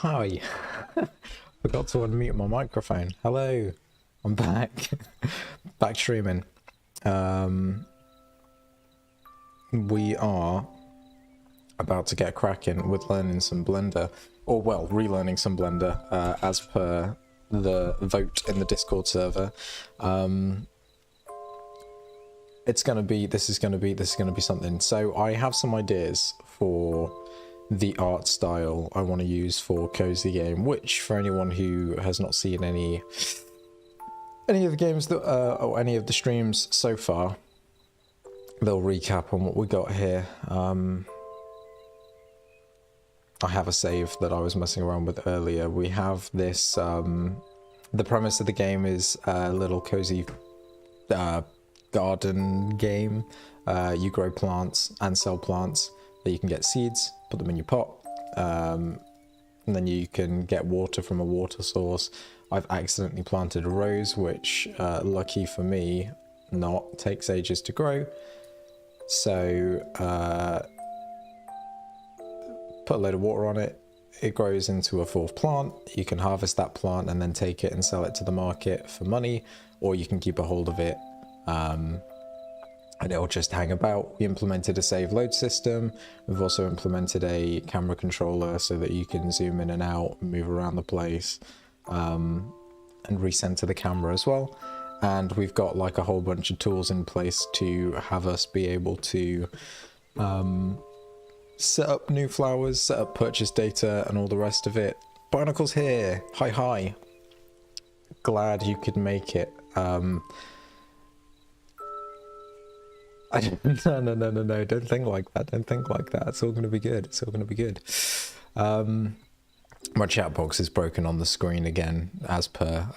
Hi. Forgot to unmute my microphone. Hello. I'm back. Back streaming. We are about to get cracking with learning some Blender. Or, well, relearning some Blender, as per the vote in the Discord server. This is gonna be something. So I have some ideas for the art style I want to use for Cozy Game, which for anyone who has not seen any of the games that or any of the streams so far, they'll recap on what we got here. I have a save that I was messing around with earlier. We have this, the premise of the game is a little cozy garden game. You grow plants and sell plants that you can get seeds, put them in your pot, and then you can get water from a water source. I've accidentally planted a rose, which, lucky for me, takes ages to grow. So, put a load of water on it, it grows into a fourth plant. You can harvest that plant and then take it and sell it to the market for money, or you can keep a hold of it and it'll just hang about. We implemented a save load system. We've also implemented a camera controller so that you can zoom in and out, move around the place, and recenter the camera as well. And we've got like a whole bunch of tools in place to have us be able to set up new flowers, set up purchase data and all the rest of it. Barnacle's here. Hi. Glad you could make it. No, don't think like that. Don't think like that. It's all going to be good. It's all going to be good. My chat box is broken on the screen again, as per,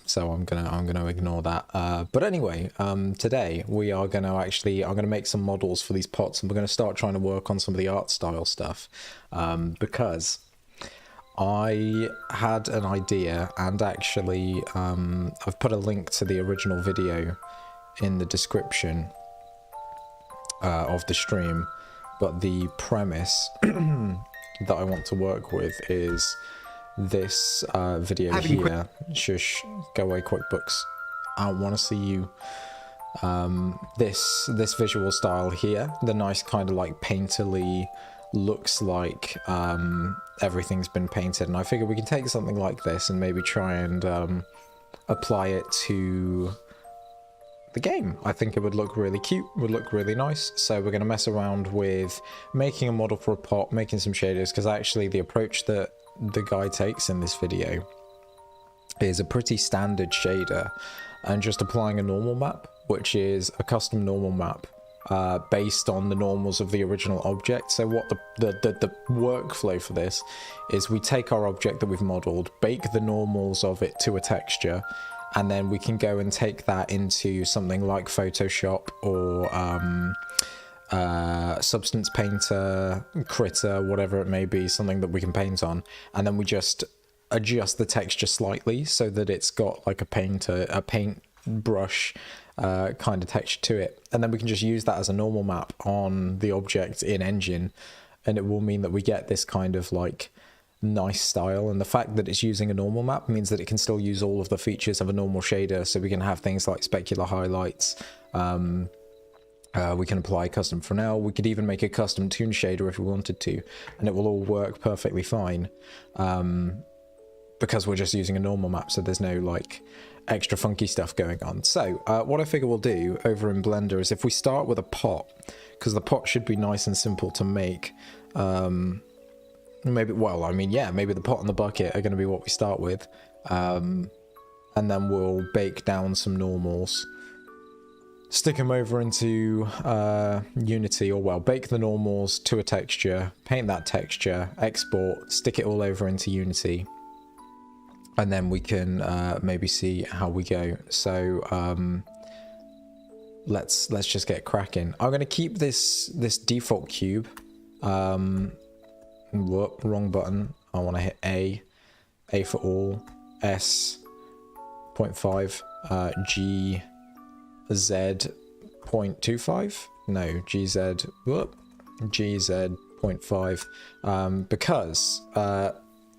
so I'm gonna ignore that. But anyway, today we are I'm gonna make some models for these pots, and we're gonna start trying to work on some of the art style stuff, because I had an idea, and actually I've put a link to the original video in the description of the stream, but the premise that I want to work with is this video here. Shush, go away, QuickBooks. I want to see you. This visual style here, the nice kind of like painterly, looks like everything's been painted, and I figure we can take something like this and maybe try and apply it to the game. I think it would look really cute, would look really nice. So we're going to mess around with making a model for a pot, making some shaders, because actually the approach that the guy takes in this video is a pretty standard shader and just applying a normal map, which is a custom normal map based on the normals of the original object. So what the workflow for this is, we take our object that we've modeled, bake the normals of it to a texture, and then we can go and take that into something like Photoshop or Substance Painter, Critter, whatever it may be, something that we can paint on. And then we just adjust the texture slightly so that it's got like a paint brush kind of texture to it. And then we can just use that as a normal map on the object in Engine. And it will mean that we get this kind of like nice style, and the fact that it's using a normal map means that it can still use all of the features of a normal shader. So we can have things like specular highlights, we can apply custom Fresnel, we could even make a custom toon shader if we wanted to, and it will all work perfectly fine, because we're just using a normal map, so there's no like extra funky stuff going on. So what I figure we'll do over in Blender is, if we start with a pot, because the pot should be nice and simple to make, maybe the pot and the bucket are going to be what we start with, and then we'll bake down some normals, stick them over into Unity, or well, bake the normals to a texture, paint that texture, export, stick it all over into Unity, and then we can maybe see how we go. So let's just get cracking. I'm going to keep this default cube. Whoop, wrong button. I want to hit A for all, S 0.5, G, Z 0.25, no, GZ, whoop, GZ 0.5, because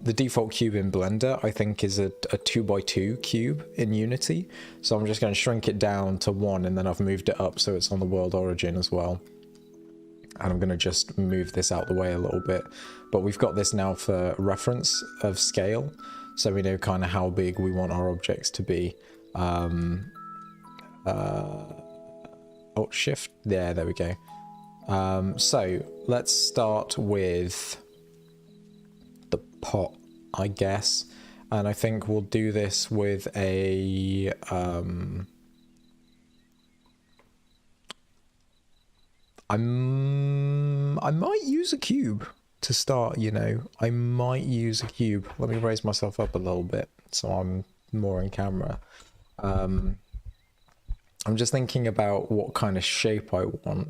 the default cube in Blender, I think, is a 2x2 cube in Unity. So I'm just going to shrink it down to 1, and then I've moved it up so it's on the world origin as well. And I'm going to just move this out the way a little bit. But we've got this now for reference of scale, so we know kind of how big we want our objects to be. Alt Shift, there we go. So let's start with the pot, I guess, and I think we'll do this with a I might use a cube to start, you know. I might use a cube. Let me raise myself up a little bit so I'm more in camera. I'm just thinking about what kind of shape I want.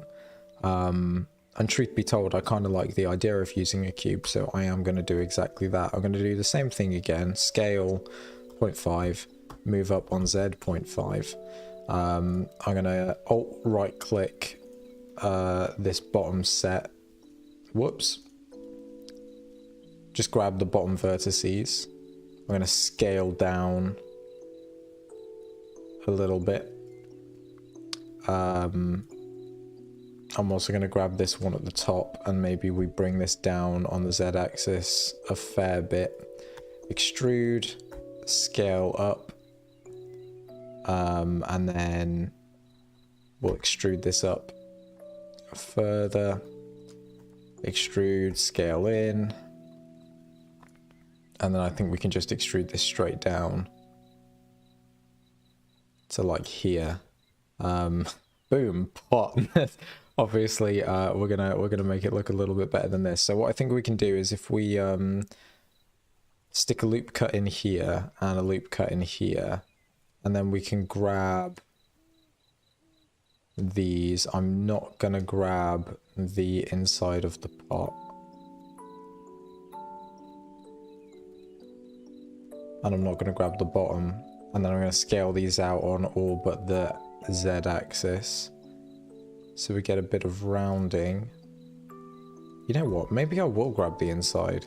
And truth be told, I kind of like the idea of using a cube, so I am going to do exactly that. I'm going to do the same thing again. Scale 0.5, move up on Z 0.5. I'm going to alt right click this bottom set. Whoops. Just grab the bottom vertices. I'm going to scale down a little bit. I'm also going to grab this one at the top, and maybe we bring this down on the Z-axis a fair bit. Extrude, scale up, and then we'll extrude this up further. Extrude, scale in, and then I think we can just extrude this straight down to like here. Boom, pot. Obviously, we're gonna make it look a little bit better than this. So what I think we can do is if we stick a loop cut in here and a loop cut in here, and then we can grab these. I'm not gonna grab the inside of the pot, and I'm not gonna grab the bottom, and then I'm gonna scale these out on all but the Z-axis. So we get a bit of rounding. You know what? Maybe I will grab the inside.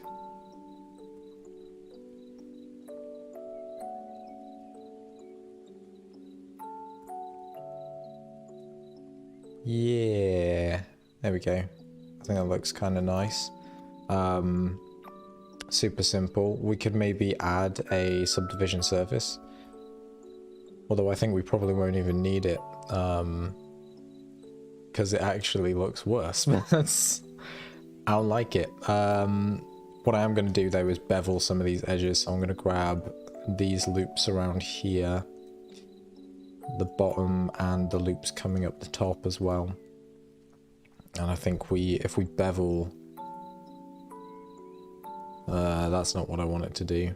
Yeah. There we go. I think that looks kind of nice. Super simple. We could maybe add a subdivision surface. Although I think we probably won't even need it. Because it actually looks worse. I don't like it. What I am going to do though is bevel some of these edges. So I'm going to grab these loops around here, the bottom, and the loops coming up the top as well. And I think if we bevel, that's not what I want it to do.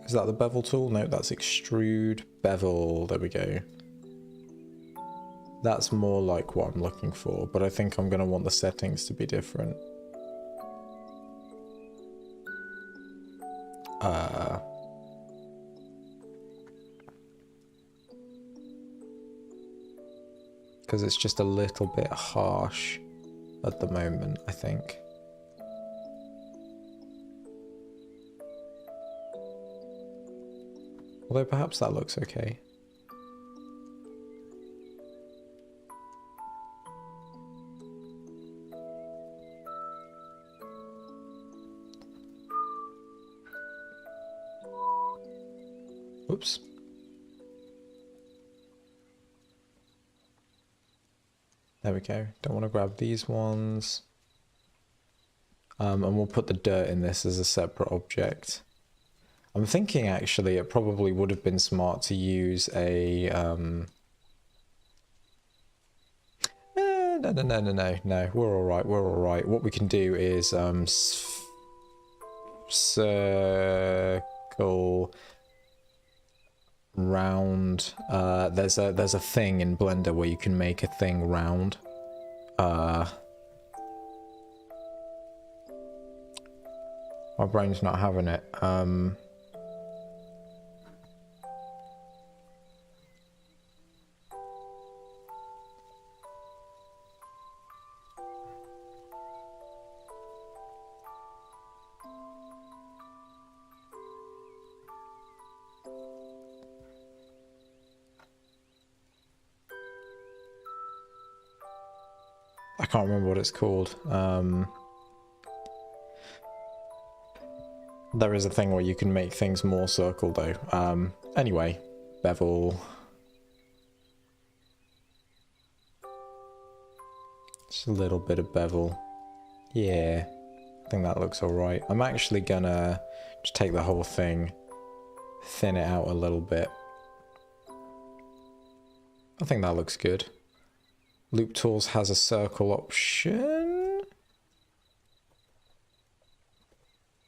Is that the bevel tool? No, that's extrude, bevel. There we go. That's more like what I'm looking for, but I think I'm going to want the settings to be different. Because it's just a little bit harsh at the moment, I think. Although perhaps that looks okay. Oops. There we go. Don't want to grab these ones. And we'll put the dirt in this as a separate object. I'm thinking actually it probably would have been smart to use a no, we're alright. What we can do is circle round. There's a thing in Blender where you can make a thing round. My brain's not having it. can't remember what it's called. There is a thing where you can make things more circle though. Anyway, bevel. Just a little bit of bevel. Yeah, I think that looks alright. I'm actually gonna just take the whole thing, thin it out a little bit. I think that looks good. Loop Tools has a circle option.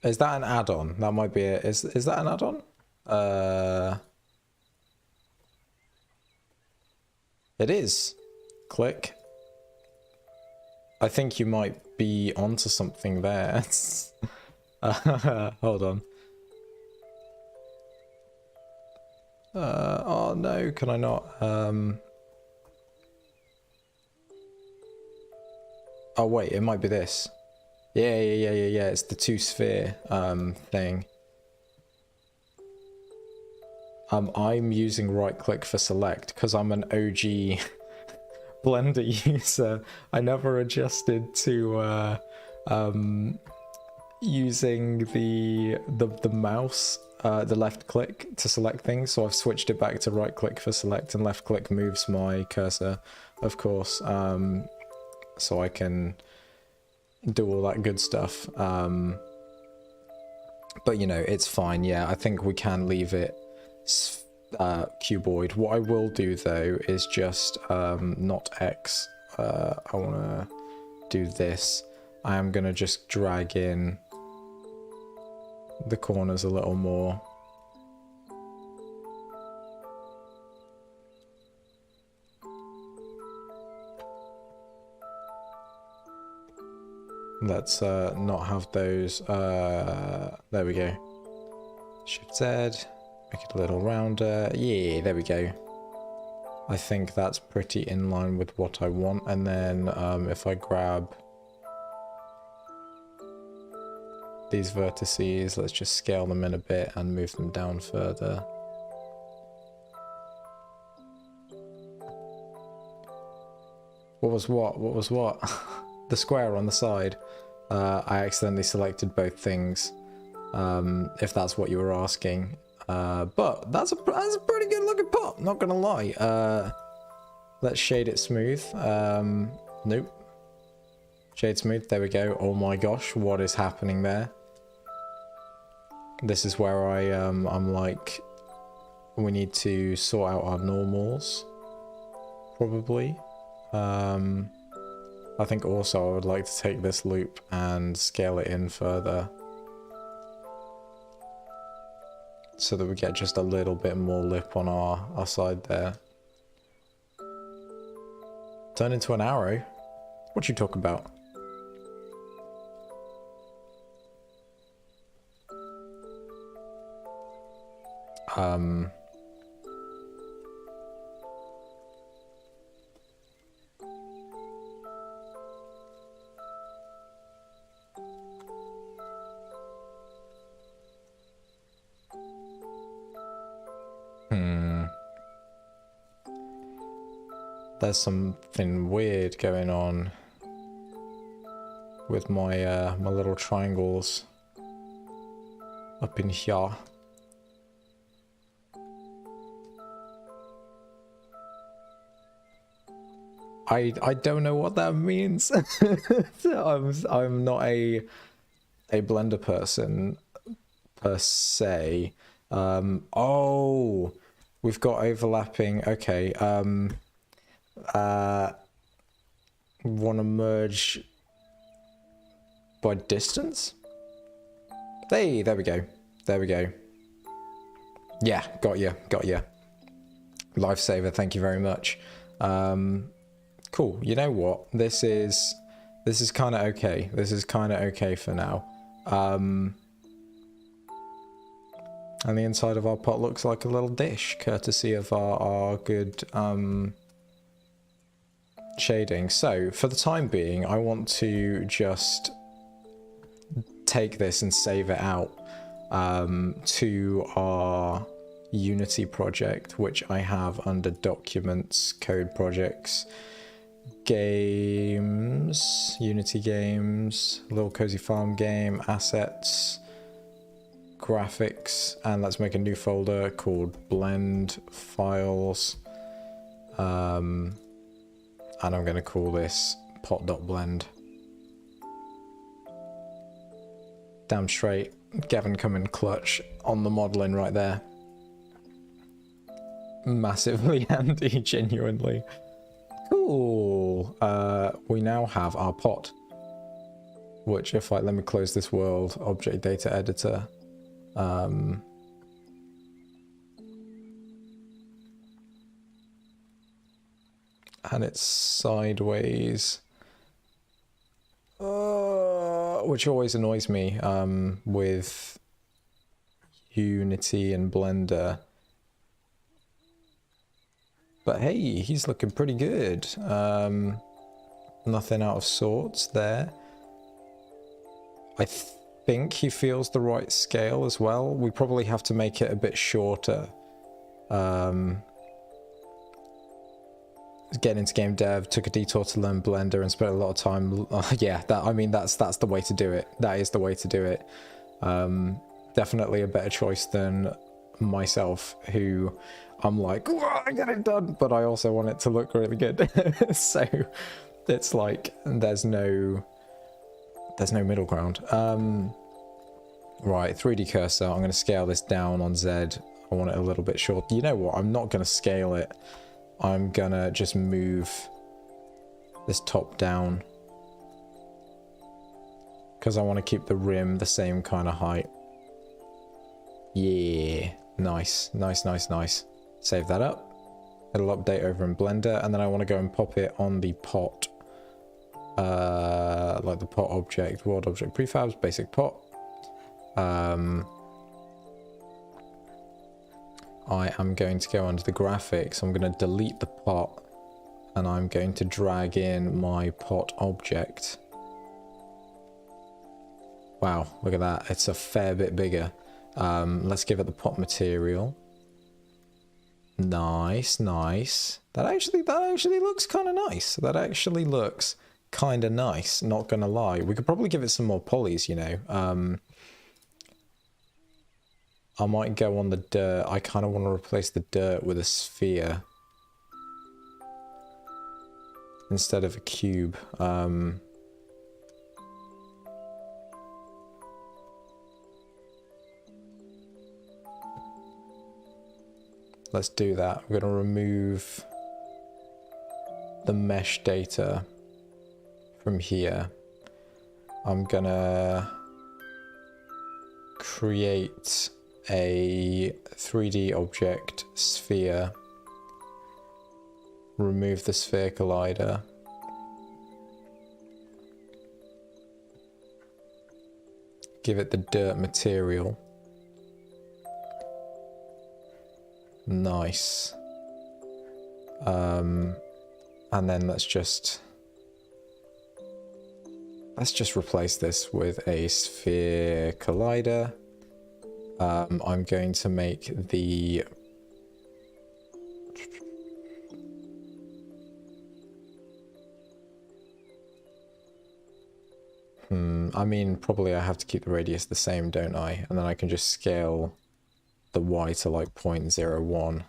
Is that an add-on? That might be it. Is that an add-on? It is. Click. I think you might be onto something there. Hold on. Oh no, can I not? Oh wait, it might be this. Yeah, it's the two sphere thing. I'm using right click for select because I'm an OG Blender user. I never adjusted to using the mouse, the left click to select things, so I've switched it back to right click for select, and left click moves my cursor, of course, so I can do all that good stuff. But you know, it's fine. Yeah, I think we can leave it cuboid. What I will do though is just not X. I want to do this. I am gonna just drag in the corners a little more. Let's not have those. There we go. Shift Z, make it a little rounder. Yeah, there we go. I think that's pretty in line with what I want. And then if I grab these vertices, let's just scale them in a bit and move them down further. What was what? What was what? The square on the side. I accidentally selected both things, if that's what you were asking. But that's a pretty good looking pot, not gonna lie. Let's shade it smooth. Nope. Shade smooth, there we go. Oh my gosh, what is happening there? This is where I'm like, we need to sort out our normals, probably. I think also I would like to take this loop and scale it in further, so that we get just a little bit more lip on our side there. Turn into an arrow? What you talk about? There's something weird going on with my my little triangles up in here. I don't know what that means. I'm not a Blender person per se. Oh, we've got overlapping. Okay. Want to merge by distance? Hey, there we go. There we go. Yeah, got you. Lifesaver, thank you very much. Cool. You know what? This is kind of okay. This is kind of okay for now. And the inside of our pot looks like a little dish, courtesy of our good shading. So for the time being, I want to just take this and save it out to our Unity project, which I have under Documents, Code Projects, games, Unity games, Little Cozy Farm game, assets, graphics, and let's make a new folder called blend files. And I'm going to call this pot.blend. Damn straight, Gavin coming clutch on the modeling right there. Massively handy, genuinely. Cool. We now have our pot, which if let me close this world object data editor. And it's sideways, which always annoys me with Unity and Blender. But hey, he's looking pretty good. Nothing out of sorts there. I think he feels the right scale as well. We probably have to make it a bit shorter. Getting into game dev, took a detour to learn Blender and spent a lot of time. Yeah, that's the way to do it. That is the way to do it. Definitely a better choice than myself, who I'm like, I get it done, but I also want it to look really good. So it's like there's no middle ground. Right, 3D cursor. I'm going to scale this down on Z. I want it a little bit short. You know what? I'm not going to scale it. I'm going to just move this top down because I want to keep the rim the same kind of height. Yeah, nice, nice, nice, nice. Save that up. It'll update over in Blender, and then I want to go and pop it on the pot. Like the pot object, world object prefabs, basic pot. I am going to go under the graphics. I'm going to delete the pot, and I'm going to drag in my pot object. Wow, look at that. It's a fair bit bigger. Let's give it the pot material. Nice, nice. That actually looks kind of nice. That actually looks kind of nice, not gonna lie. We could probably give it some more polys, you know. I might go on the dirt. I kind of want to replace the dirt with a sphere instead of a cube. Let's do that. We're going to remove the mesh data from here. I'm going to create a 3D object sphere. Remove the sphere collider. Give it the dirt material. Nice. And then let's just replace this with a sphere collider. I'm going to make the I mean, probably I have to keep the radius the same, don't I? And then I can just scale the Y to like 0.01.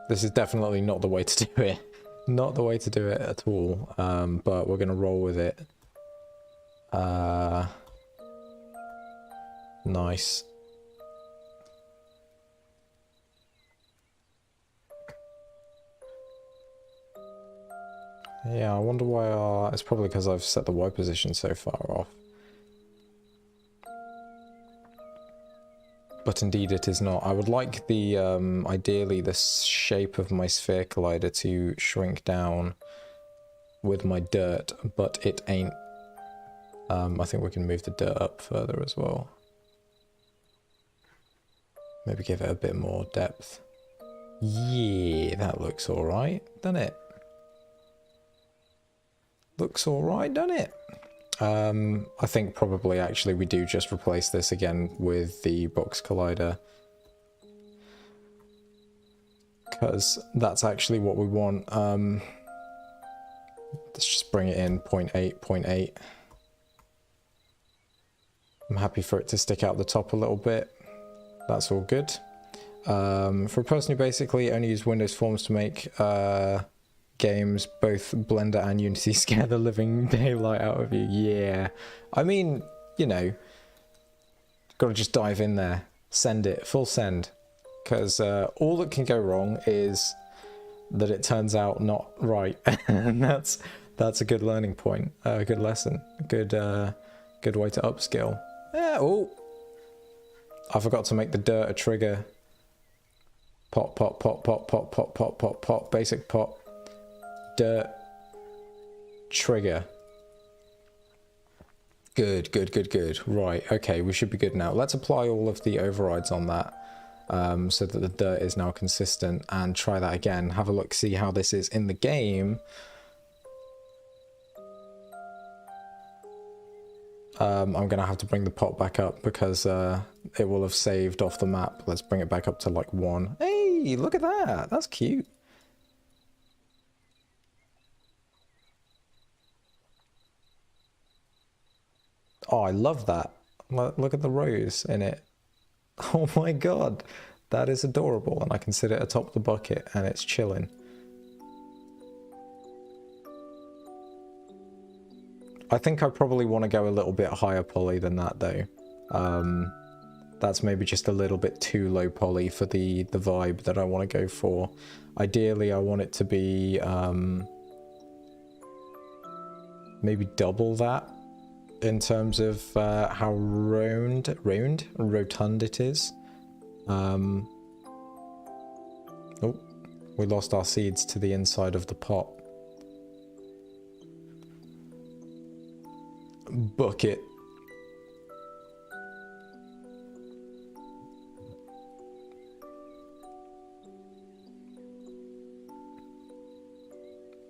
This is definitely not the way to do it. Not the way to do it at all. But we're gonna roll with it. Nice. Yeah, I wonder why it's probably because I've set the Y position so far off. But indeed it is not. I would like the, ideally the shape of my sphere collider to shrink down with my dirt, but it ain't. I think we can move the dirt up further as well. Maybe give it a bit more depth. Yeah, that looks alright, doesn't it? Looks alright, doesn't it? I think probably actually we do just replace this again with the box collider. Because that's actually what we want. Let's just bring it in 0.8, 0.8. I'm happy for it to stick out the top a little bit. That's all good. For a person who basically only uses Windows Forms to make games, both Blender and Unity scare the living daylight out of you. Yeah. I mean, you know, gotta just dive in there. Send it. Full send. Because all that can go wrong is that it turns out not right. And that's a good learning point. A good lesson. Good way to upskill. Yeah, oh! I forgot to make the dirt a trigger. Pop, pop, pop, pop, pop, pop, pop, pop, pop. Basic pop. Dirt. Trigger. Good, good, good, good. Right, okay, we should be good now. Let's apply all of the overrides on that. So that the dirt is now consistent, and try that again. Have a look, see how this is in the game. I'm gonna have to bring the pot back up because it will have saved off the map. Let's bring it back up to like 1. Hey, look at that. That's cute. Oh, I love that. Look at the rose in it. Oh my god. That is adorable. And I can sit it atop the bucket and it's chilling. I think I probably want to go a little bit higher poly than that though. That's maybe just a little bit too low poly for the vibe that I want to go for. Ideally, I want it to be maybe double that in terms of how rotund it is. Oh, we lost our seeds to the inside of the pot. Bucket.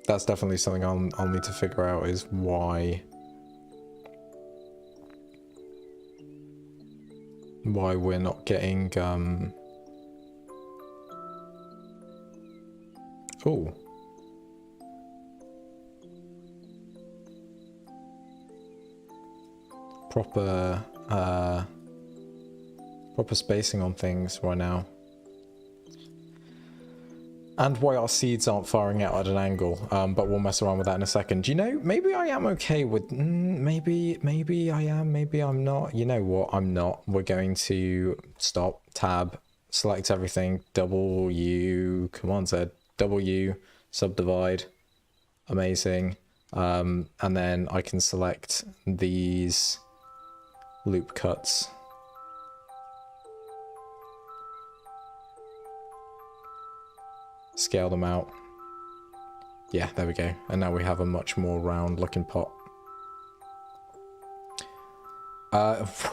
That's definitely something I'll need to figure out, is why we're not getting oh, proper spacing on things right now, and why our seeds aren't firing out at an angle, but we'll mess around with that in a second. You know, maybe I am okay with, maybe I am, maybe I'm not. You know what, I'm not. We're going to stop, tab, select everything, W, come on Zed, W, subdivide, amazing, and then I can select these loop cuts. Scale them out. Yeah, there we go. And now we have a much more round looking pot.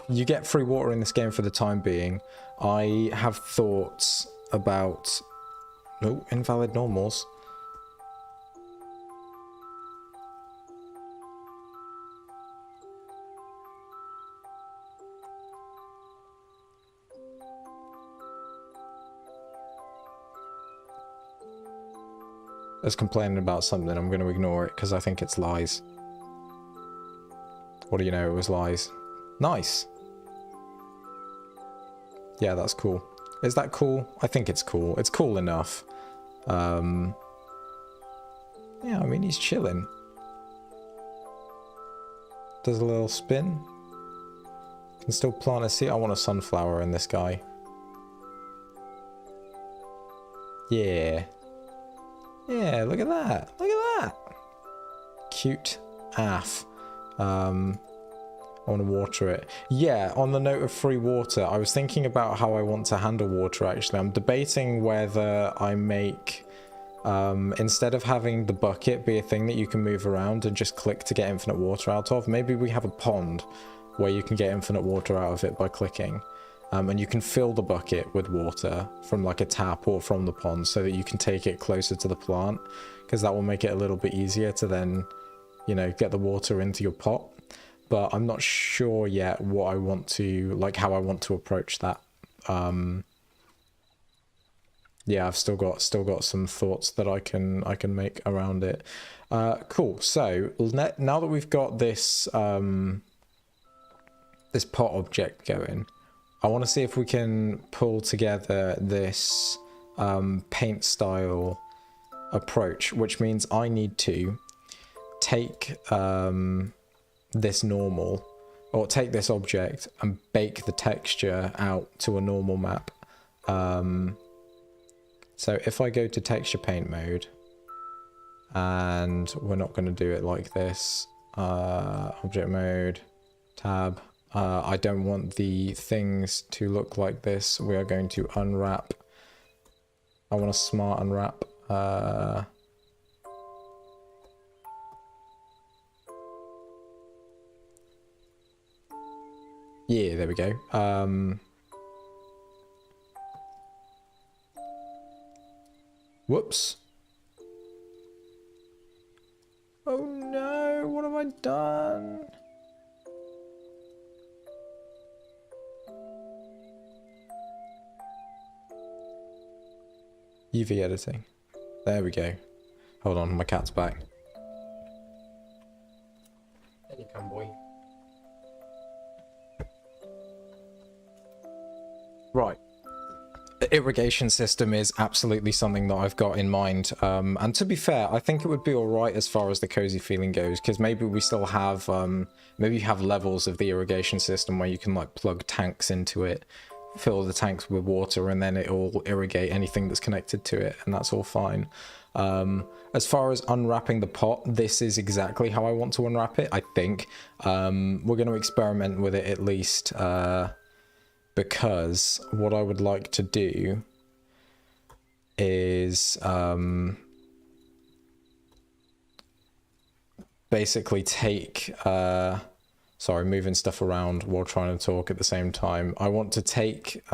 You get free water in this game for the time being. I have thoughts about... Oh, invalid normals. Is complaining about something. I'm going to ignore it because I think it's lies. What do you know? It was lies. Nice. Yeah, that's cool. Is that cool? I think it's cool. It's cool enough. Yeah, I mean, he's chilling. Does a little spin. Can still plant a seed. I want a sunflower in this guy. Yeah. Yeah, look at that. Look at that. Cute AF. I want to water it. Yeah, on the note of free water, I was thinking about how I want to handle water, actually. I'm debating whether I make, instead of having the bucket be a thing that you can move around and just click to get infinite water out of, maybe we have a pond where you can get infinite water out of it by clicking. And you can fill the bucket with water from like a tap or from the pond so that you can take it closer to the plant, because that will make it a little bit easier to then, you know, get the water into your pot. But I'm not sure yet what I want to, like, how I want to approach that. Yeah, I've still got some thoughts that I can make around it. Cool. So now that we've got this this pot object going, I want to see if we can pull together this paint style approach, which means I need to take this normal, or take this object and bake the texture out to a normal map. So if I go to texture paint mode, and we're not going to do it like this, object mode, tab, I don't want the things to look like this. We are going to unwrap. I want a smart unwrap. Yeah, there we go. Whoops. Oh no, what have I done? UV editing. There we go. Hold on, my cat's back. There you come, boy. Right. The irrigation system is absolutely something that I've got in mind. And to be fair, I think it would be alright as far as the cozy feeling goes, because maybe we still have, maybe you have levels of the irrigation system where you can like plug tanks into it, fill the tanks with water, and then it will irrigate anything that's connected to it, and that's all fine. As far as unwrapping the pot, this is exactly how I want to unwrap it, I think. We're going to experiment with it at least, because what I would like to do is basically take, sorry, moving stuff around while trying to talk at the same time. I want to take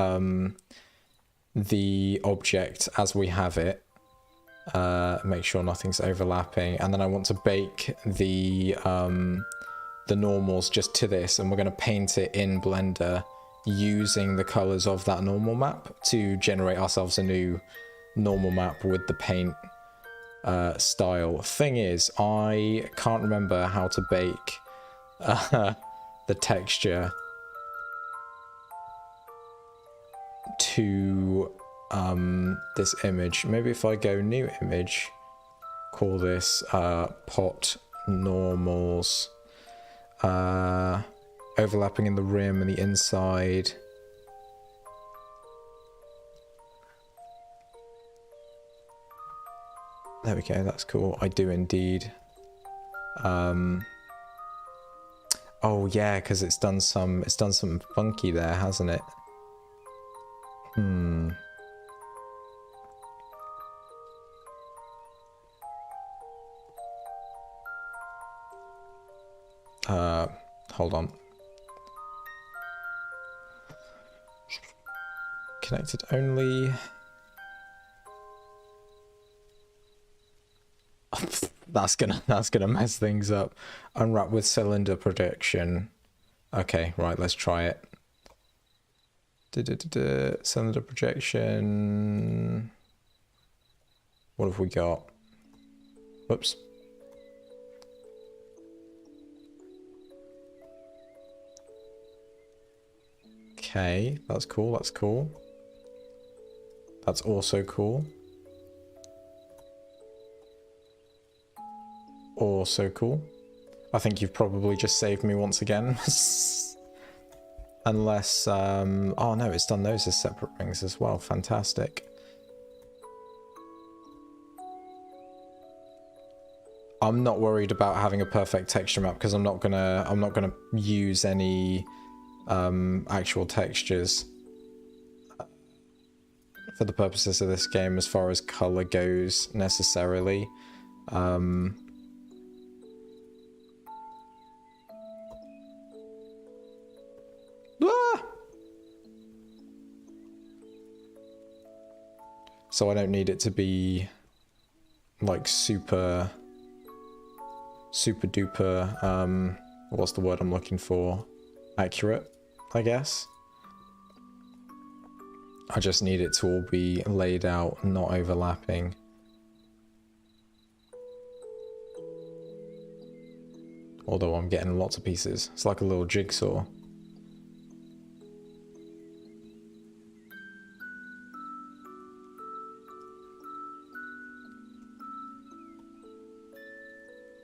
the object as we have it, make sure nothing's overlapping, and then I want to bake the normals just to this, and we're going to paint it in Blender using the colors of that normal map to generate ourselves a new normal map with the paint style. Thing is, I can't remember how to bake the texture to this image. Maybe if I go new image, call this pot normals, overlapping in the rim and the inside. There we go, that's cool. I do indeed. Oh yeah, because it's done some funky there, hasn't it? Hold on. Connected only. That's gonna mess things up. Unwrap with cylinder projection. Okay, right, let's try it. Cylinder projection. What have we got? Whoops. Okay, that's cool, that's cool. That's also cool. Also cool. I think you've probably just saved me once again. Unless, oh no, it's done those as separate rings as well. Fantastic. I'm not worried about having a perfect texture map because I'm not gonna use any actual textures for the purposes of this game as far as color goes necessarily. So I don't need it to be like super duper, what's the word I'm looking for? Accurate, I guess. I just need it to all be laid out, not overlapping. Although I'm getting lots of pieces. It's like a little jigsaw.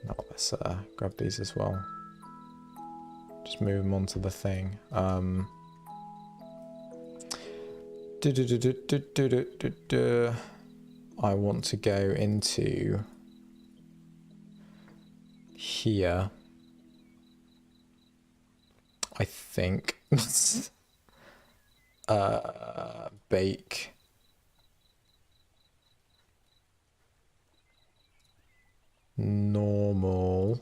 Oh, let's grab these as well. Just move them onto the thing. I want to go into here. I think. Bake. Normal.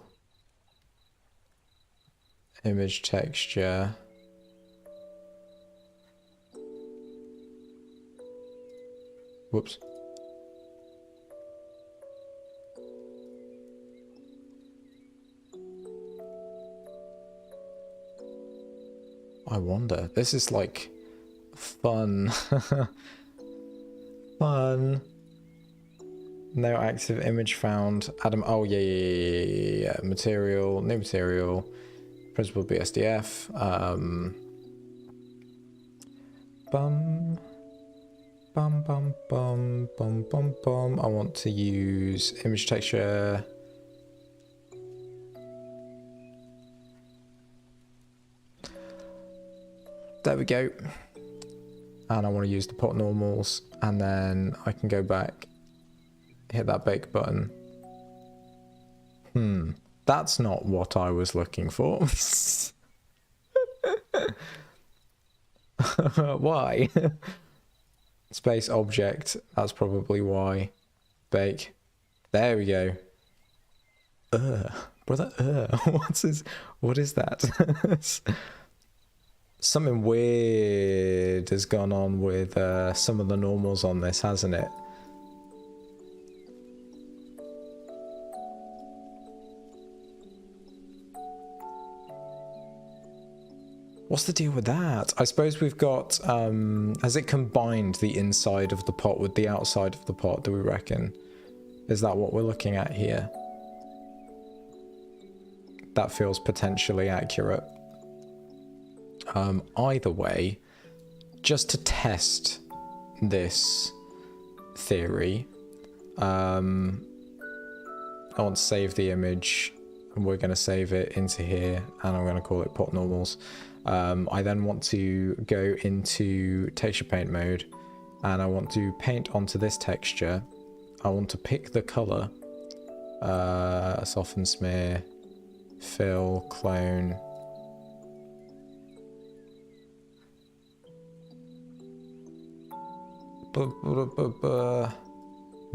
Image texture. Whoops. I wonder. This is like fun. Fun. No active image found. Adam. Oh yeah. Material. New material. Principal BSDF. Bum. Bum bum bum bum bum bum. I want to use image texture. There we go. And I want to use the pot normals, and then I can go back, hit that bake button. That's not what I was looking for. Why? Space object, that's probably why. Bake. There we go. Brother, what is that? Something weird has gone on with some of the normals on this, hasn't it? What's the deal with that? I suppose we've got, has it combined the inside of the pot with the outside of the pot, do we reckon? Is that what we're looking at here? That feels potentially accurate. Either way, just to test this theory, I want to save the image, and we're going to save it into here, and I'm going to call it pot normals. I then want to go into texture paint mode, and I want to paint onto this texture. I want to pick the color, soften, smear, fill, clone.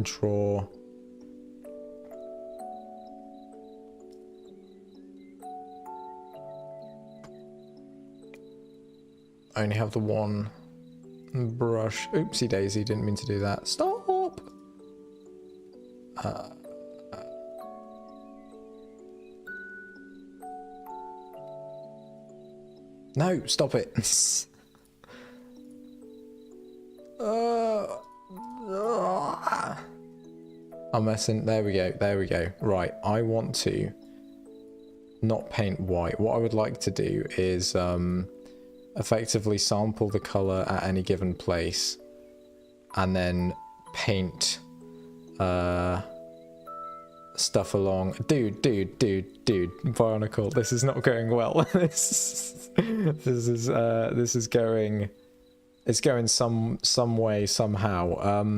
Draw. I only have the one brush. Oopsie daisy, didn't mean to do that. Stop! No, stop it. I'm messing. There we go. Right, I want to not paint white. What I would like to do is effectively sample the color at any given place and then paint stuff along. Dude, Barnacle, this is not going well. This is going, it's going some way somehow.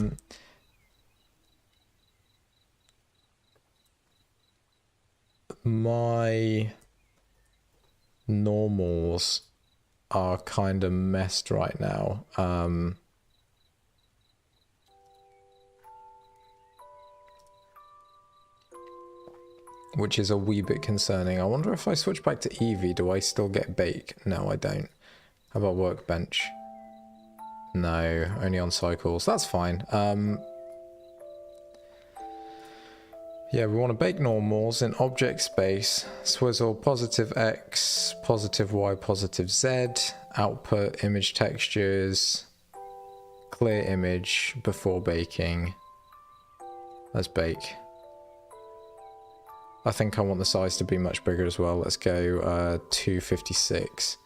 My normals are kind of messed right now. Which is a wee bit concerning. I wonder if I switch back to Eevee, do I still get bake? No, I don't. How about workbench? No, only on cycles. That's fine. Yeah, we want to bake normals in object space. Swizzle positive X, positive Y, positive Z. Output image textures. Clear image before baking. Let's bake. I think I want the size to be much bigger as well. Let's go 256.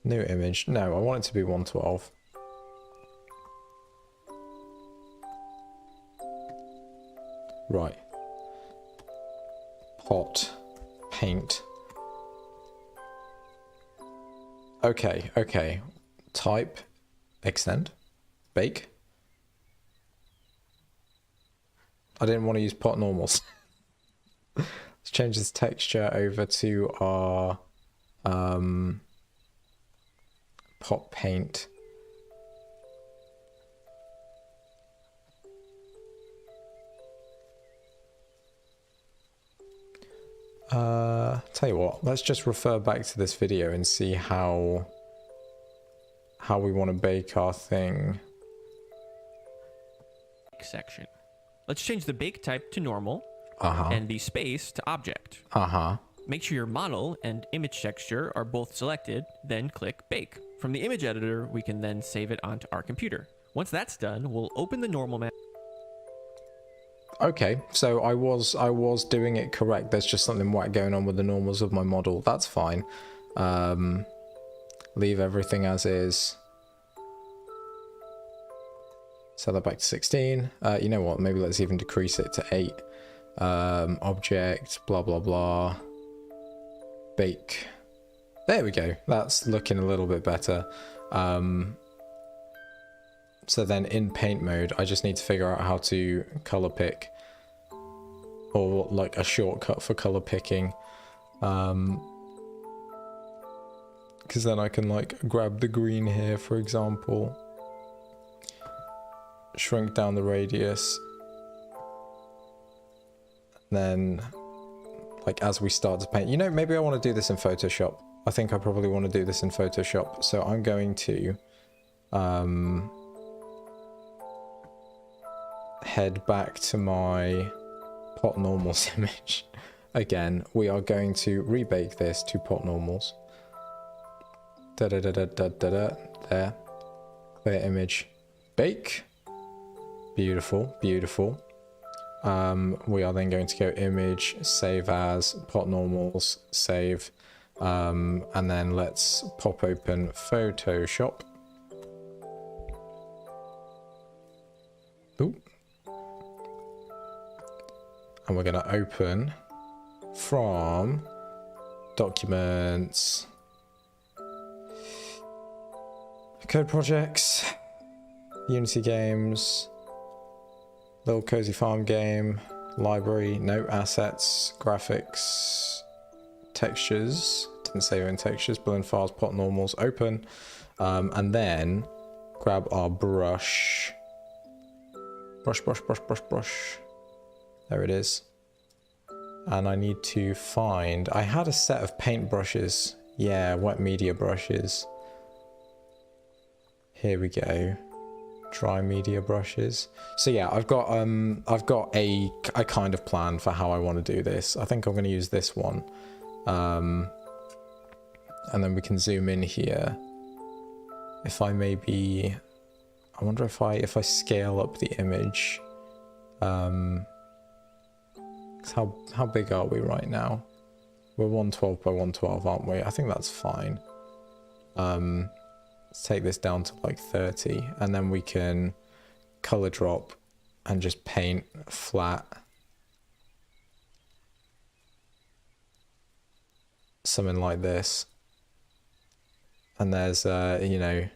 New image. No, I want it to be 112. Right. Pot. Paint. Okay, okay. Type. Extend. Bake. I didn't want to use pot normals. Let's change this texture over to our pot paint. Tell you what, let's just refer back to this video and see how we want to bake our thing. Section. Let's change the bake type to normal Uh-huh. and the space to object. Uh-huh. Make sure your model and image texture are both selected, then click bake. From the image editor, we can then save it onto our computer. Once that's done, we'll open the normal map. Okay, so I was doing it correct. There's just something whack going on with the normals of my model. That's fine. Leave everything as is. Set that back to 16. You know what? Maybe let's even decrease it to 8. Object, blah, blah, blah. Bake. There we go. That's looking a little bit better. So then in paint mode, I just need to figure out how to color pick, or like a shortcut for color picking. Because then I can like grab the green here, for example, shrink down the radius, and then like as we start to paint, you know, maybe I want to do this in Photoshop. I think I probably want to do this in Photoshop. So I'm going to head back to my pot normals image. Again, we are going to rebake this to pot normals. Da da da da da da da. There. Clear image. Bake. Beautiful, beautiful. We are then going to go image, save as, pot normals, save. And then let's pop open Photoshop. Ooh. And we're going to open from documents, code projects, Unity games, little cozy farm game, library, no assets, graphics, textures, didn't save in textures, build files, pot normals, open, and then grab our brush, brush. There it is. And I need to find, I had a set of paint brushes. Yeah, wet media brushes. Here we go. Dry media brushes. So yeah, I've got a kind of plan for how I want to do this. I think I'm going to use this one. And then we can zoom in here. If I maybe, I wonder if I scale up the image. How big are we right now? We're 112 by 112, aren't we? I think that's fine. Let's take this down to like 30, and then we can color drop and just paint flat. Something like this. And there's, you know,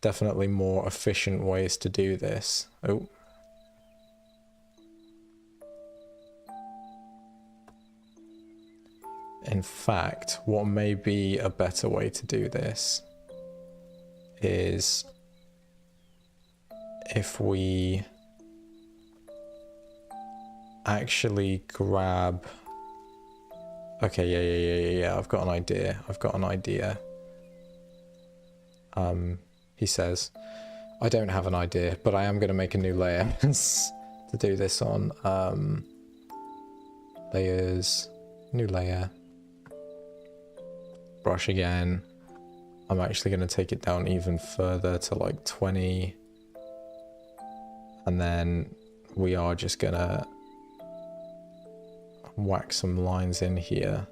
definitely more efficient ways to do this. Oh. In fact, what may be a better way to do this is if we actually grab... Okay, yeah, I've got an idea. He says, I don't have an idea, but I am going to make a new layer to do this on. Layers, new layer, brush again. I'm actually going to take it down even further to like 20. And then we are just going to whack some lines in here.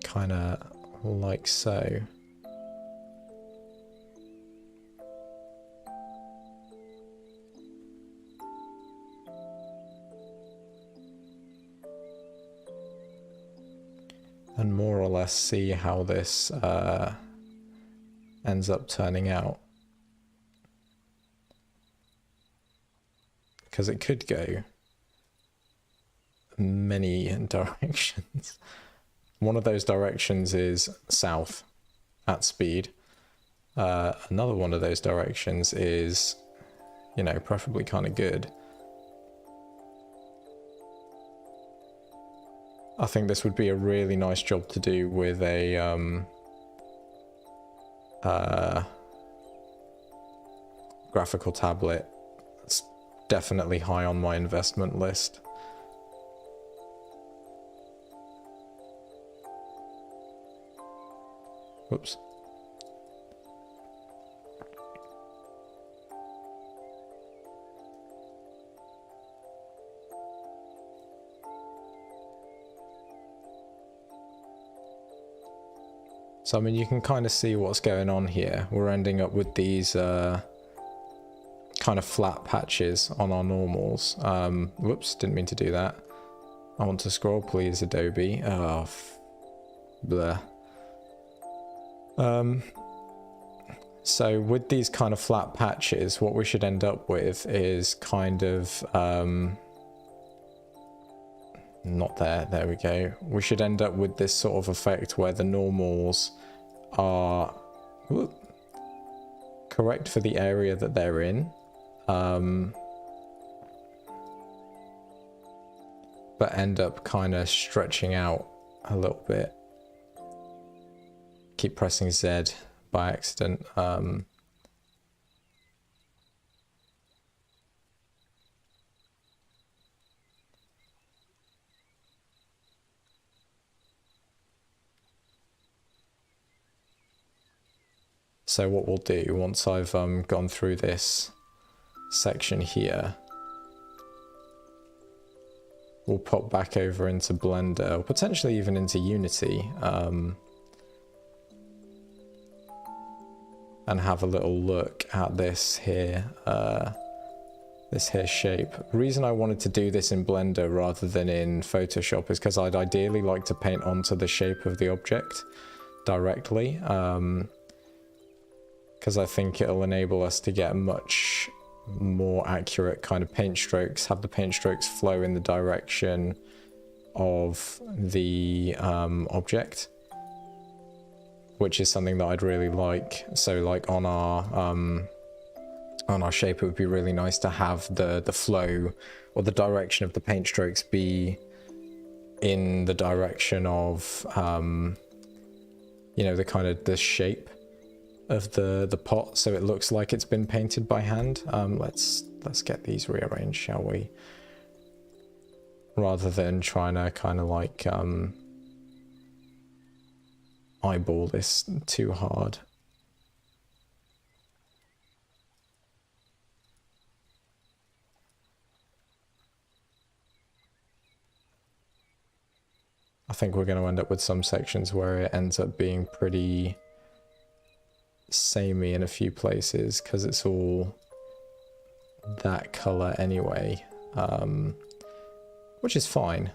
Kind of like so. And more or less see how this ends up turning out. Because it could go many directions. One of those directions is south at speed. Another one of those directions is, you know, preferably kind of good. I think this would be a really nice job to do with a graphical tablet. It's definitely high on my investment list. Whoops. So, I mean, you can kind of see what's going on here. We're ending up with these kind of flat patches on our normals. Whoops, didn't mean to do that. I want to scroll, please, Adobe. Oh, bleh. So with these kind of flat patches, what we should end up with is kind of, not there, there we go. We should end up with this sort of effect where the normals are correct for the area that they're in, but end up kind of stretching out a little bit. Keep pressing Z by accident. So what we'll do, once I've gone through this section here, we'll pop back over into Blender, or potentially even into Unity, and have a little look at this here shape. The reason I wanted to do this in Blender rather than in Photoshop is because I'd ideally like to paint onto the shape of the object directly, because I think it'll enable us to get much more accurate kind of paint strokes, have the paint strokes flow in the direction of the object, which is something that I'd really like. So like on our shape, it would be really nice to have the flow or the direction of the paint strokes be in the direction of you know, the kind of the shape of the pot, so it looks like it's been painted by hand. Let's get these rearranged, shall we? Rather than trying to kind of like eyeball this too hard. I think we're going to end up with some sections where it ends up being pretty samey in a few places because it's all that color anyway, which is fine.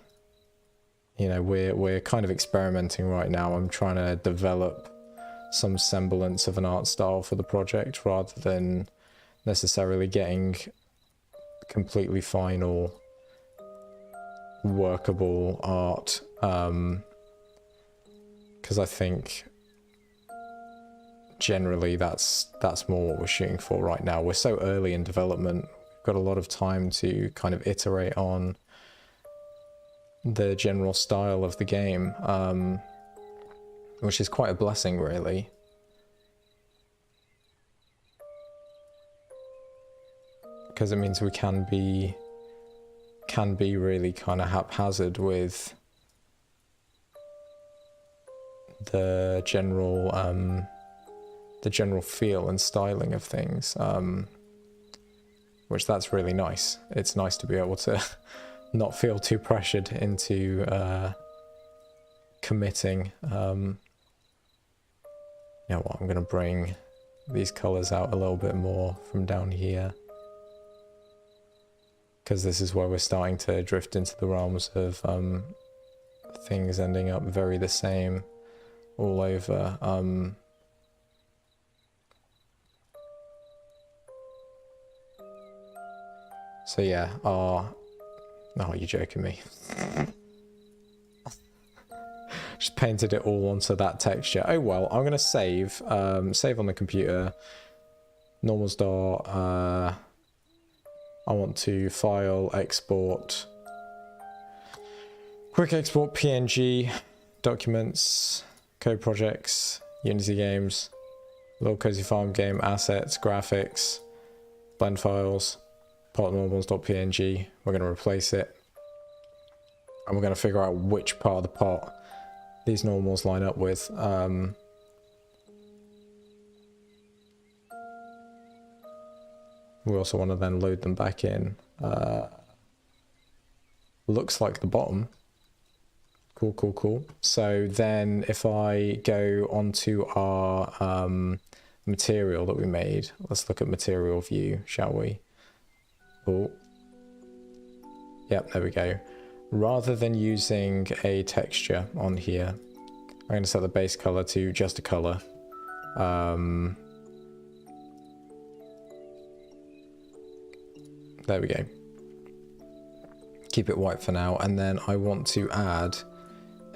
You know, we're kind of experimenting right now. I'm trying to develop some semblance of an art style for the project rather than necessarily getting completely final workable art, because I think generally that's more what we're shooting for right now. We're so early in development, we've got a lot of time to kind of iterate on the general style of the game, which is quite a blessing, really. Because it means we can be really kind of haphazard with the general feel and styling of things, which that's really nice. It's nice to be able to not feel too pressured into committing. Yeah, well, I'm gonna bring these colors out a little bit more from down here, because this is where we're starting to drift into the realms of things ending up very the same all over. So yeah, oh, you're joking me. Just painted it all onto that texture. Oh well, I'm gonna save on the computer. Normal start. I want to file, export, quick export PNG, documents, code projects, Unity games, little cozy farm game, assets, graphics, blend files, part normals.png. We're going to replace it, and we're going to figure out which part of the pot these normals line up with. We also want to then load them back in. Looks like the bottom. Cool, cool, cool. So then if I go onto our material that we made, let's look at material view, shall we? Oh. Yep, there we go. Rather than using a texture on here, I'm going to set the base color to just a color. There we go. Keep it white for now, and then I want to add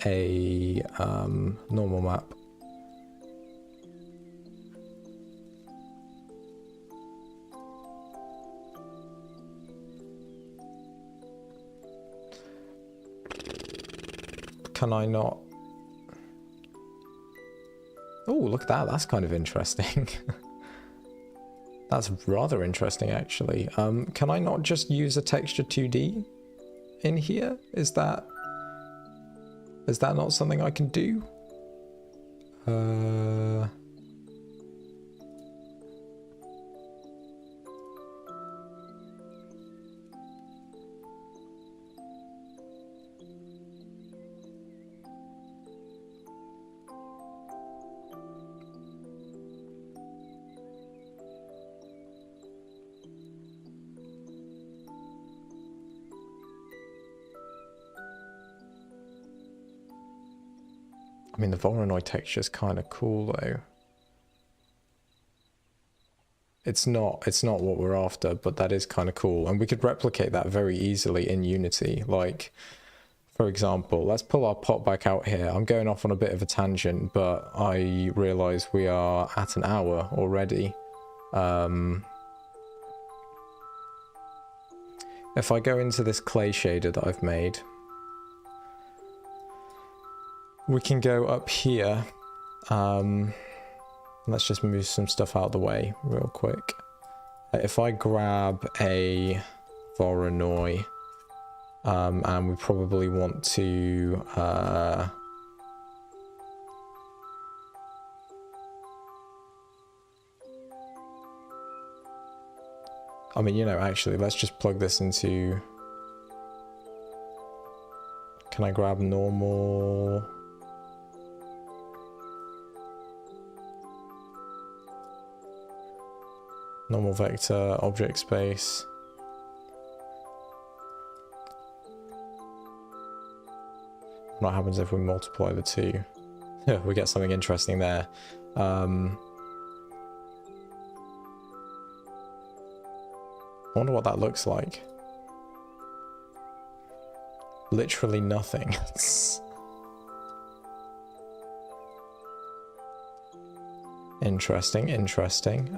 a normal map. Can I not? Oh, look at that. That's kind of interesting. That's rather interesting, actually. Can I not just use a texture 2D in here? Is that not something I can do? I mean, the Voronoi texture is kind of cool, though. It's not what we're after, but that is kind of cool. And we could replicate that very easily in Unity. Like, for example, let's pull our pot back out here. I'm going off on a bit of a tangent, but I realize we are at an hour already. If I go into this clay shader that I've made, we can go up here. Let's just move some stuff out of the way real quick. If I grab a Voronoi, and we probably want to I mean, you know, actually, let's just plug this into... Can I grab normal? Normal vector, object space. What happens if we multiply the two? Yeah, we get something interesting there. wonder what that looks like. Literally nothing. Interesting, interesting.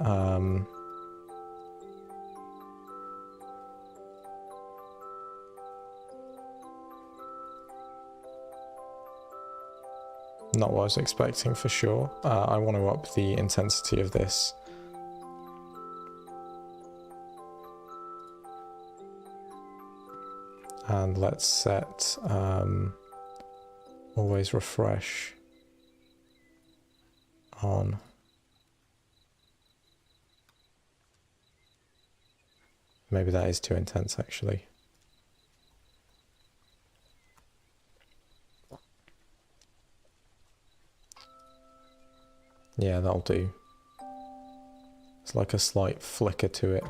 Not what I was expecting for sure. I want to up the intensity of this. And let's set always refresh on. Maybe that is too intense actually. Yeah, that'll do. It's like a slight flicker to it.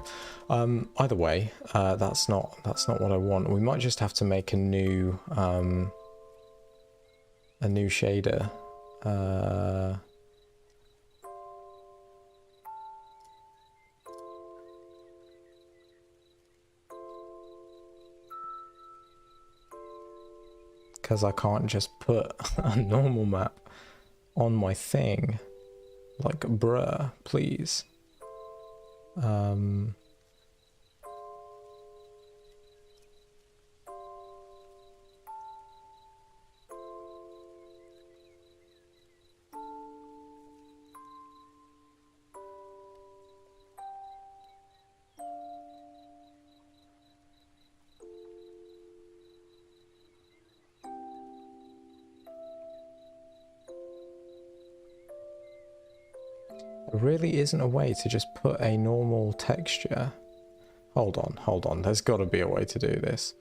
Either way, that's not what I want. We might just have to make a new shader. Because I can't just put a normal map on my thing. Like, bruh, please. There really isn't a way to just put a normal texture. Hold on. There's got to be a way to do this.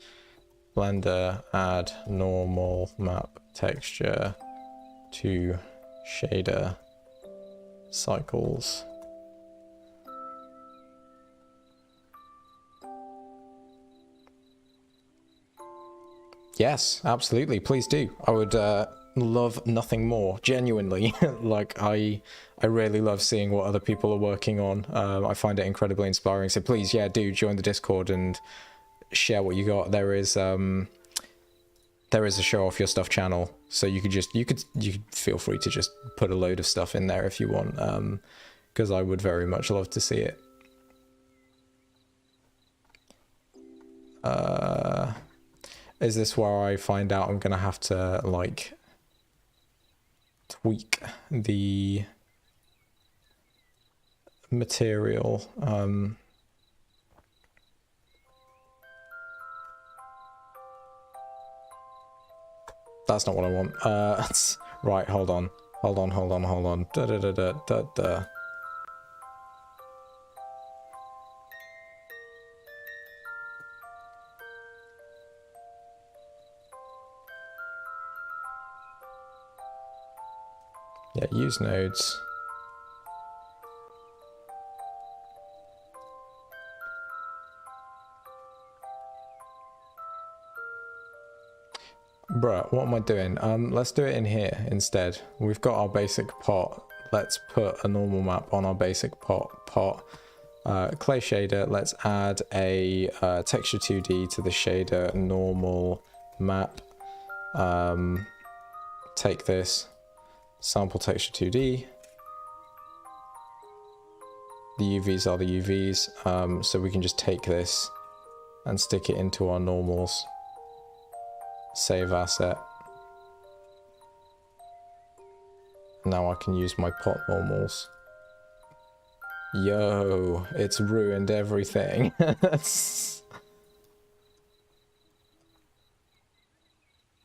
Blender, add normal map texture to shader cycles. Yes, absolutely. Please do. I would love nothing more. Genuinely, like I really love seeing what other people are working on. I find it incredibly inspiring. So please, yeah, do join the Discord and share what you got. There is a show off your stuff channel, so you could feel free to just put a load of stuff in there if you want, because I would very much love to see it. Is this where I find out I'm gonna have to like tweak the material? That's not what I want. Right, hold on. Da da da da da da. Yeah, use nodes. Bruh, what am I doing? Let's do it in here instead. We've got our basic pot. Let's put a normal map on our basic pot. Clay shader, let's add a texture 2D to the shader normal map. Take this, sample texture 2D. The UVs are the UVs, so we can just take this and stick it into our normals. Save asset. Now I can use my pot normals. Yo, it's ruined everything.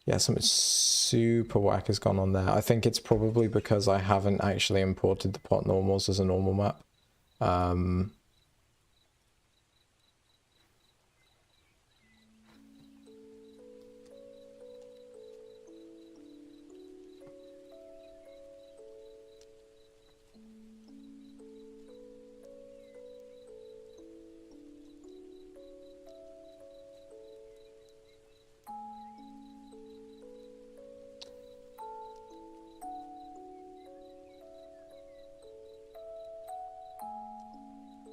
Yeah, something super whack has gone on there. I think it's probably because I haven't actually imported the pot normals as a normal map.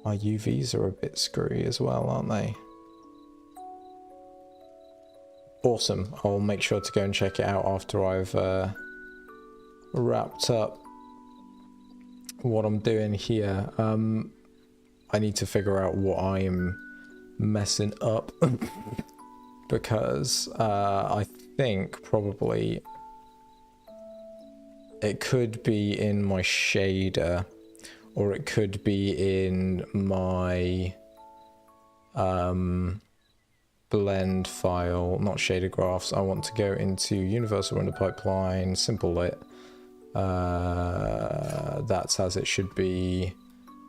My UVs are a bit screwy as well, aren't they? Awesome. I'll make sure to go and check it out after I've wrapped up what I'm doing here. I need to figure out what I'm messing up because I think probably it could be in my shader, or it could be in my blend file, not shader graphs. I want to go into universal render pipeline, simple lit. That's as it should be.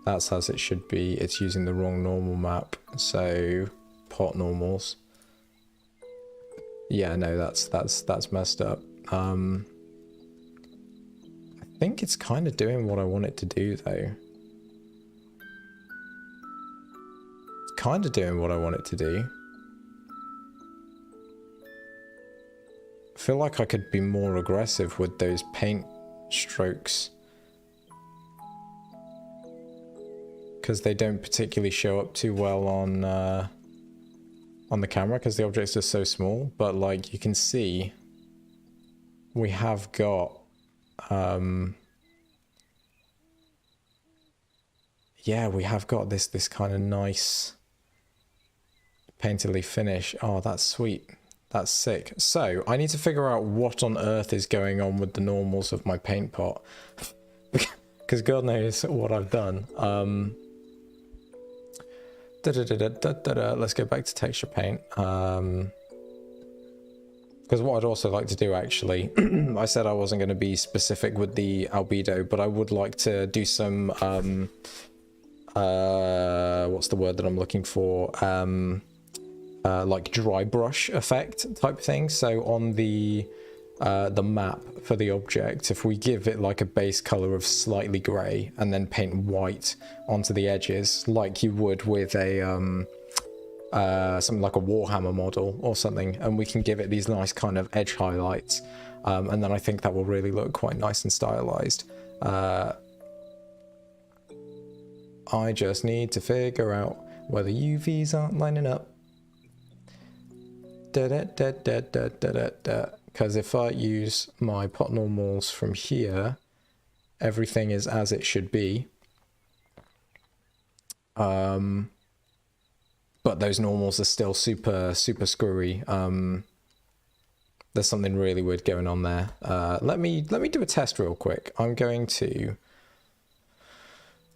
That's as it should be. It's using the wrong normal map, so pot normals. Yeah, no, that's messed up. I think it's kind of doing what I want it to do, though. It's kind of doing what I want it to do. I feel like I could be more aggressive with those paint strokes, because they don't particularly show up too well on the camera because the objects are so small. But like you can see, we have got yeah, we have got this kind of nice painterly finish. Oh, that's sweet. That's sick. So I need to figure out what on earth is going on with the normals of my paint pot, because God knows what I've done. Let's go back to texture paint. Because what I'd also like to do, actually, I said I wasn't going to be specific with the albedo, but I would like to do some what's the word that I'm looking for? Like dry brush effect type thing. So on the map for the object, if we give it like a base color of slightly gray and then paint white onto the edges, like you would with a something like a Warhammer model or something, and we can give it these nice kind of edge highlights, and then I think that will really look quite nice and stylized. I just need to figure out where the UVs aren't lining up. Because if I use my pot normals from here, everything is as it should be. But those normals are still super screwy. There's something really weird going on there. Let me do a test real quick. I'm going to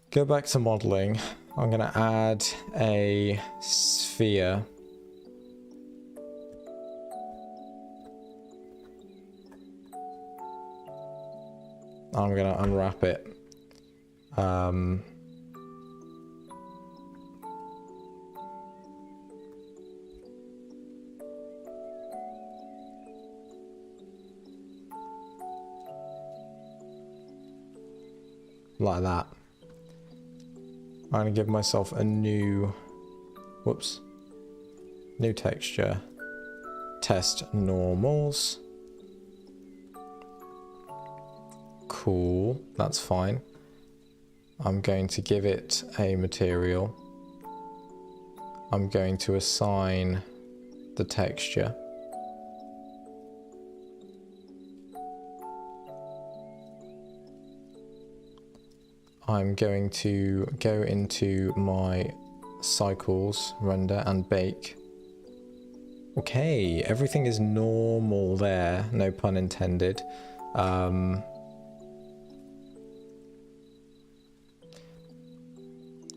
go back to modeling. I'm going to add a sphere. I'm going to unwrap it. Like that. I'm going to give myself a new, new texture. Test normals. Cool, that's fine. I'm going to give it a material. I'm going to assign the texture. I'm going to go into my cycles, render and bake. Okay, everything is normal there, no pun intended.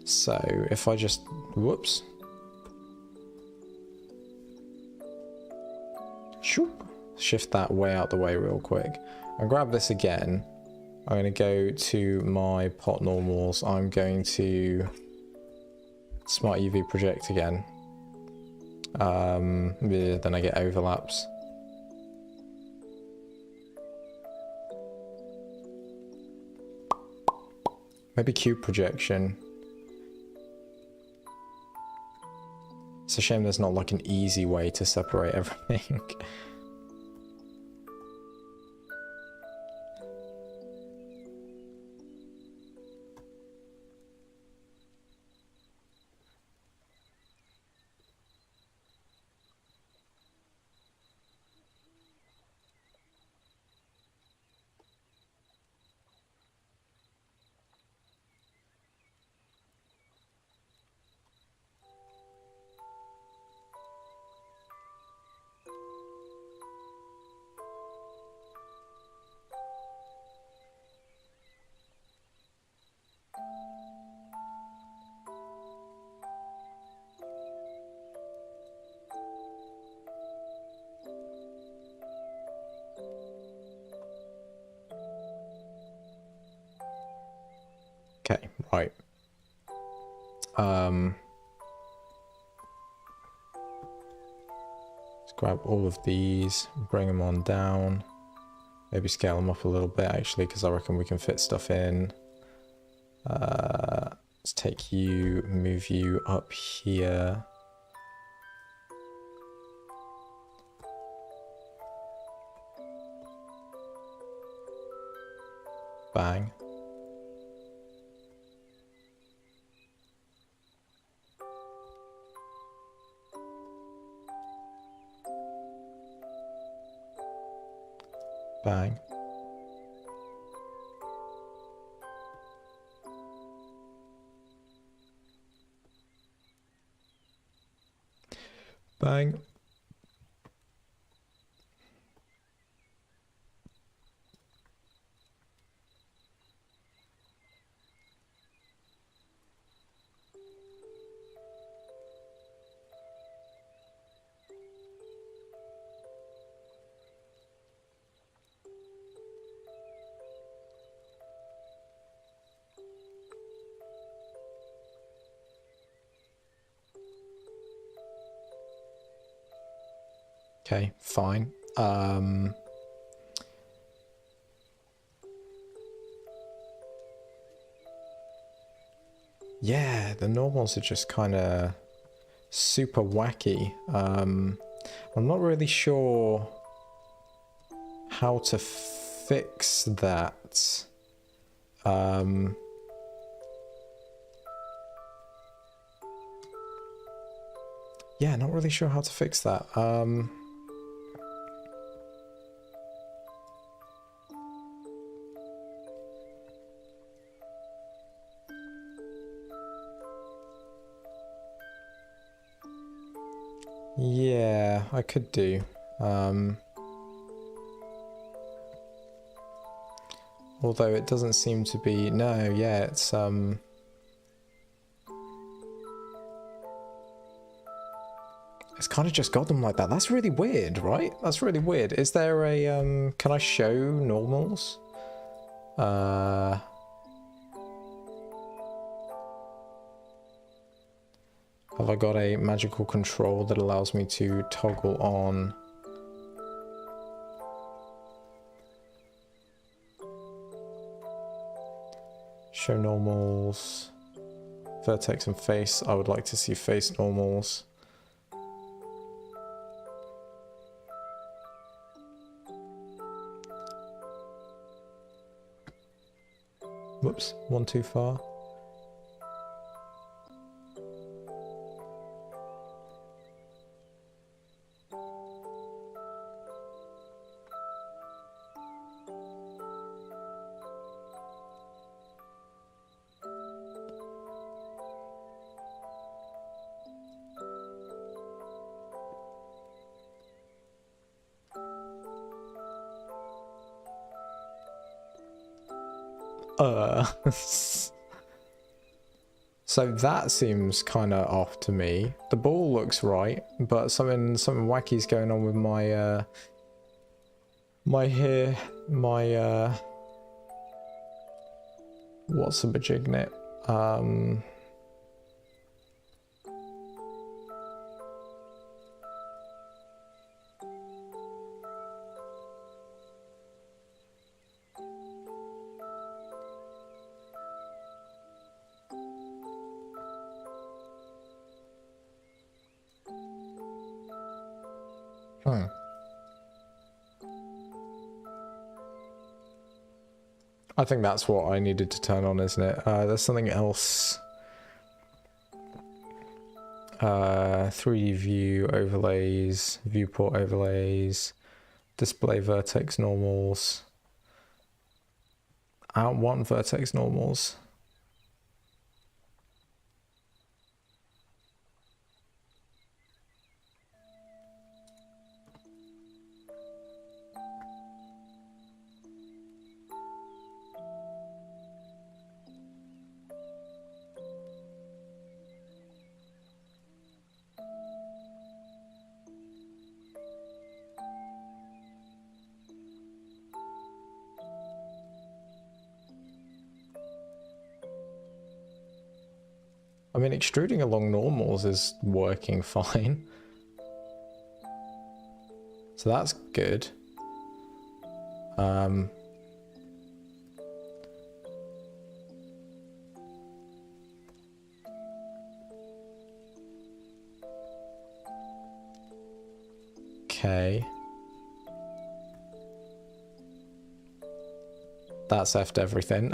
So if I just, shift that way out the way real quick. I'll grab this again. I'm going to go to my pot normals. I'm going to smart UV project again. Then I get overlaps. Maybe cube projection. It's a shame there's not like an easy way to separate everything. Okay, right. Let's grab all of these, bring them on down. Maybe scale them up a little bit, actually, because I reckon we can fit stuff in. Let's take you, move you up here. Bang. Bang. Bang. Okay, fine. Yeah, the normals are just kind of super wacky. I'm not really sure how to fix that. Yeah, not really sure how to fix that. Yeah, I could do. Although it doesn't seem to be... No, yeah, it's... It's kind of just got them like that. That's really weird, right? That's really weird. Is there a... Can I show normals? Have I got a magical control that allows me to toggle on... Show normals, vertex and face. I would like to see face normals. Whoops, one too far. So that seems kind of off to me. The ball looks right, but something wacky's going on with my what's a bajignet? I think that's what I needed to turn on, isn't it? There's something else. 3D view overlays, viewport overlays, display vertex normals. I don't want vertex normals. mean, extruding along normals is working fine. So that's good. Okay. That's effed everything.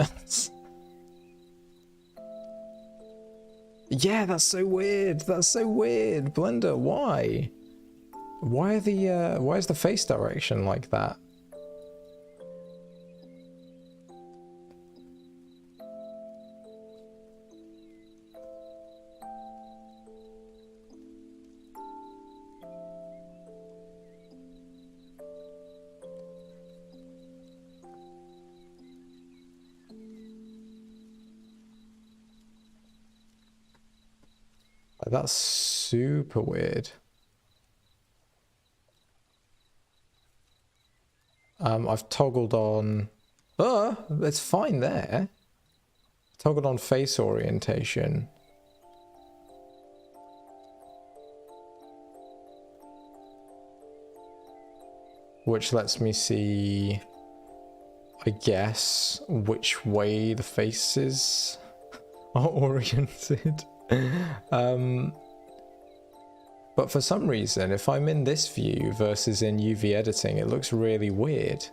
Yeah, that's so weird. That's so weird. Blender, why? Why is the face direction like that? That's super weird. I've toggled on... Oh, it's fine there. Toggled on face orientation. Which lets me see, I guess, which way the faces are oriented. But for some reason, if I'm in this view versus in UV editing, it looks really weird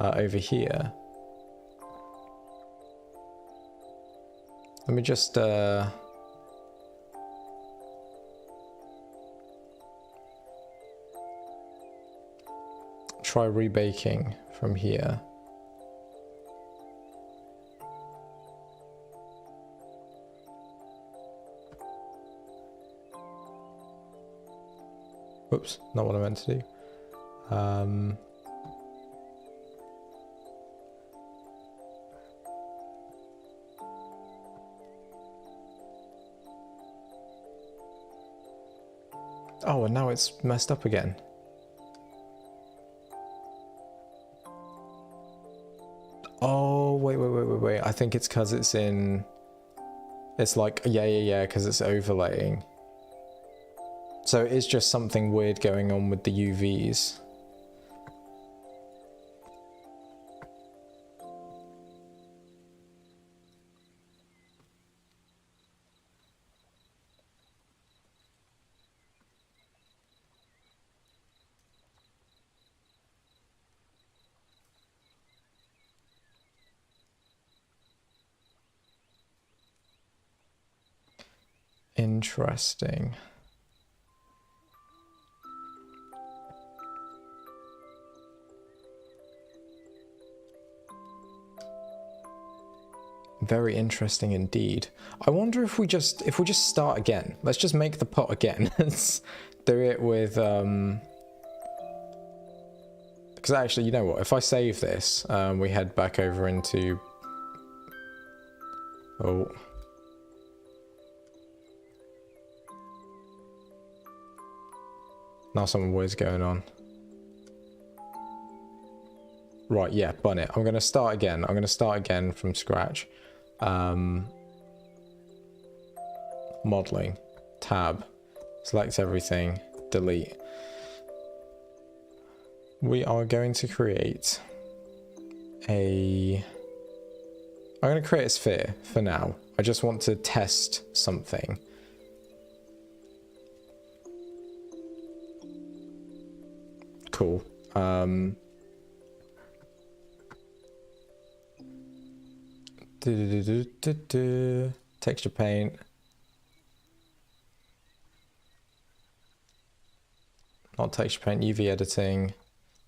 over here. Let me just try rebaking from here. Whoops, not what I meant to do. Oh, and now it's messed up again. Oh, wait. I think it's because it's in... It's like, yeah, because it's overlaying. So it is just something weird going on with the UVs. Interesting. Very interesting indeed. I wonder if we just start again. Let's just make the pot again. Let's do it with because actually, you know what? If I save this, we head back over into now something weird's going on. Right, yeah, bun it. I'm going to start again. I'm going to start again from scratch. Modeling, tab, select everything, delete. We are going to create I'm going to create a sphere for now. I just want to test something. Cool. Texture paint. Not texture paint, UV editing.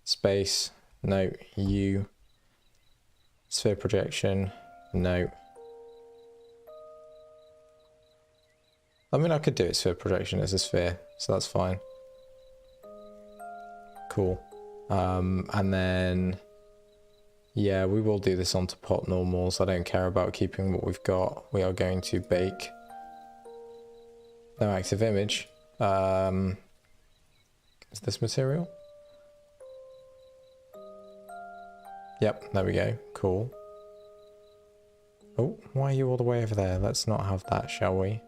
Space. No. U. Sphere projection. No. I mean, I could do it sphere projection as a sphere, so that's fine. Cool. And then... Yeah, we will do this onto pot normals. I don't care about keeping what we've got. We are going to bake. No active image. Is this material? Yep, there we go. Cool. Oh, why are you all the way over there? Let's not have that, shall we?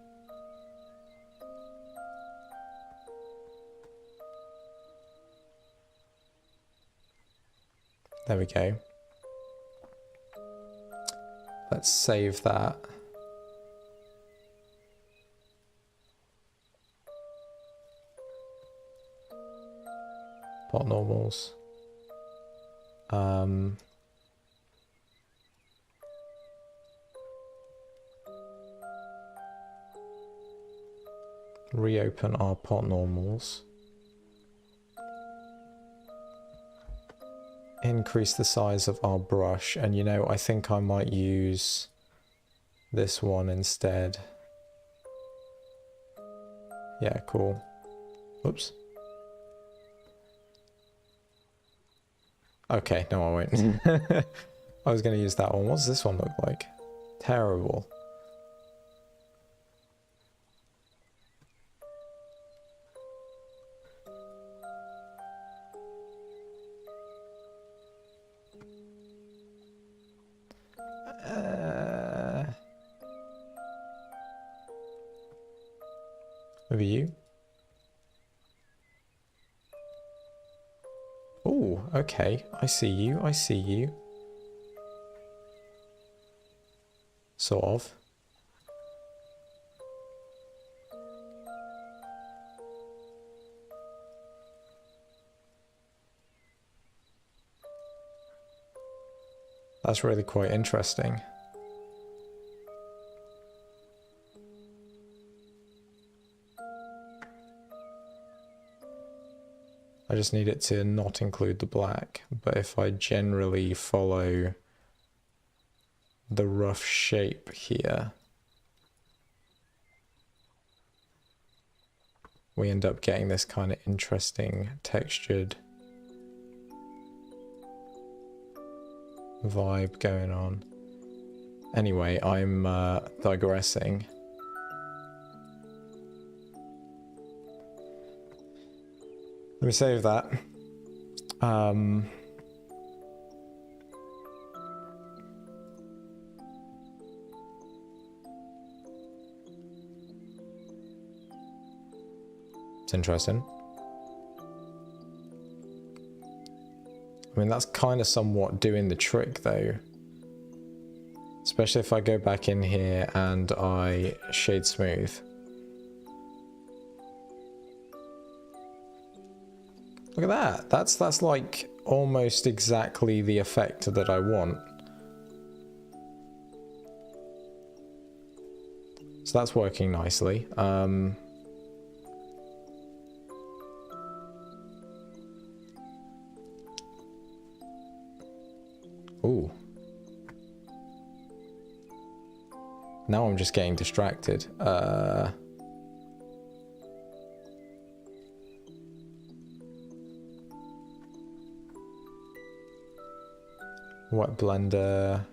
There we go. Let's save that. Pot normals. Reopen our pot normals. Increase the size of our brush, and you know, I think I might use this one instead. Yeah, cool. Oops. Okay, no, I won't. I was going to use that one. What does this one look like? Terrible. Maybe you? Oh, okay. I see you. I see you. Sort of. That's really quite interesting. I just need it to not include the black, but if I generally follow the rough shape here, we end up getting this kind of interesting textured vibe going on. Anyway, I'm digressing. Let me save that. It's interesting. I mean, that's kind of somewhat doing the trick though. Especially if I go back in here and I shade smooth. Look at that. That's like almost exactly the effect that I want. So that's working nicely. Ooh. Now I'm just getting distracted. Wet blender,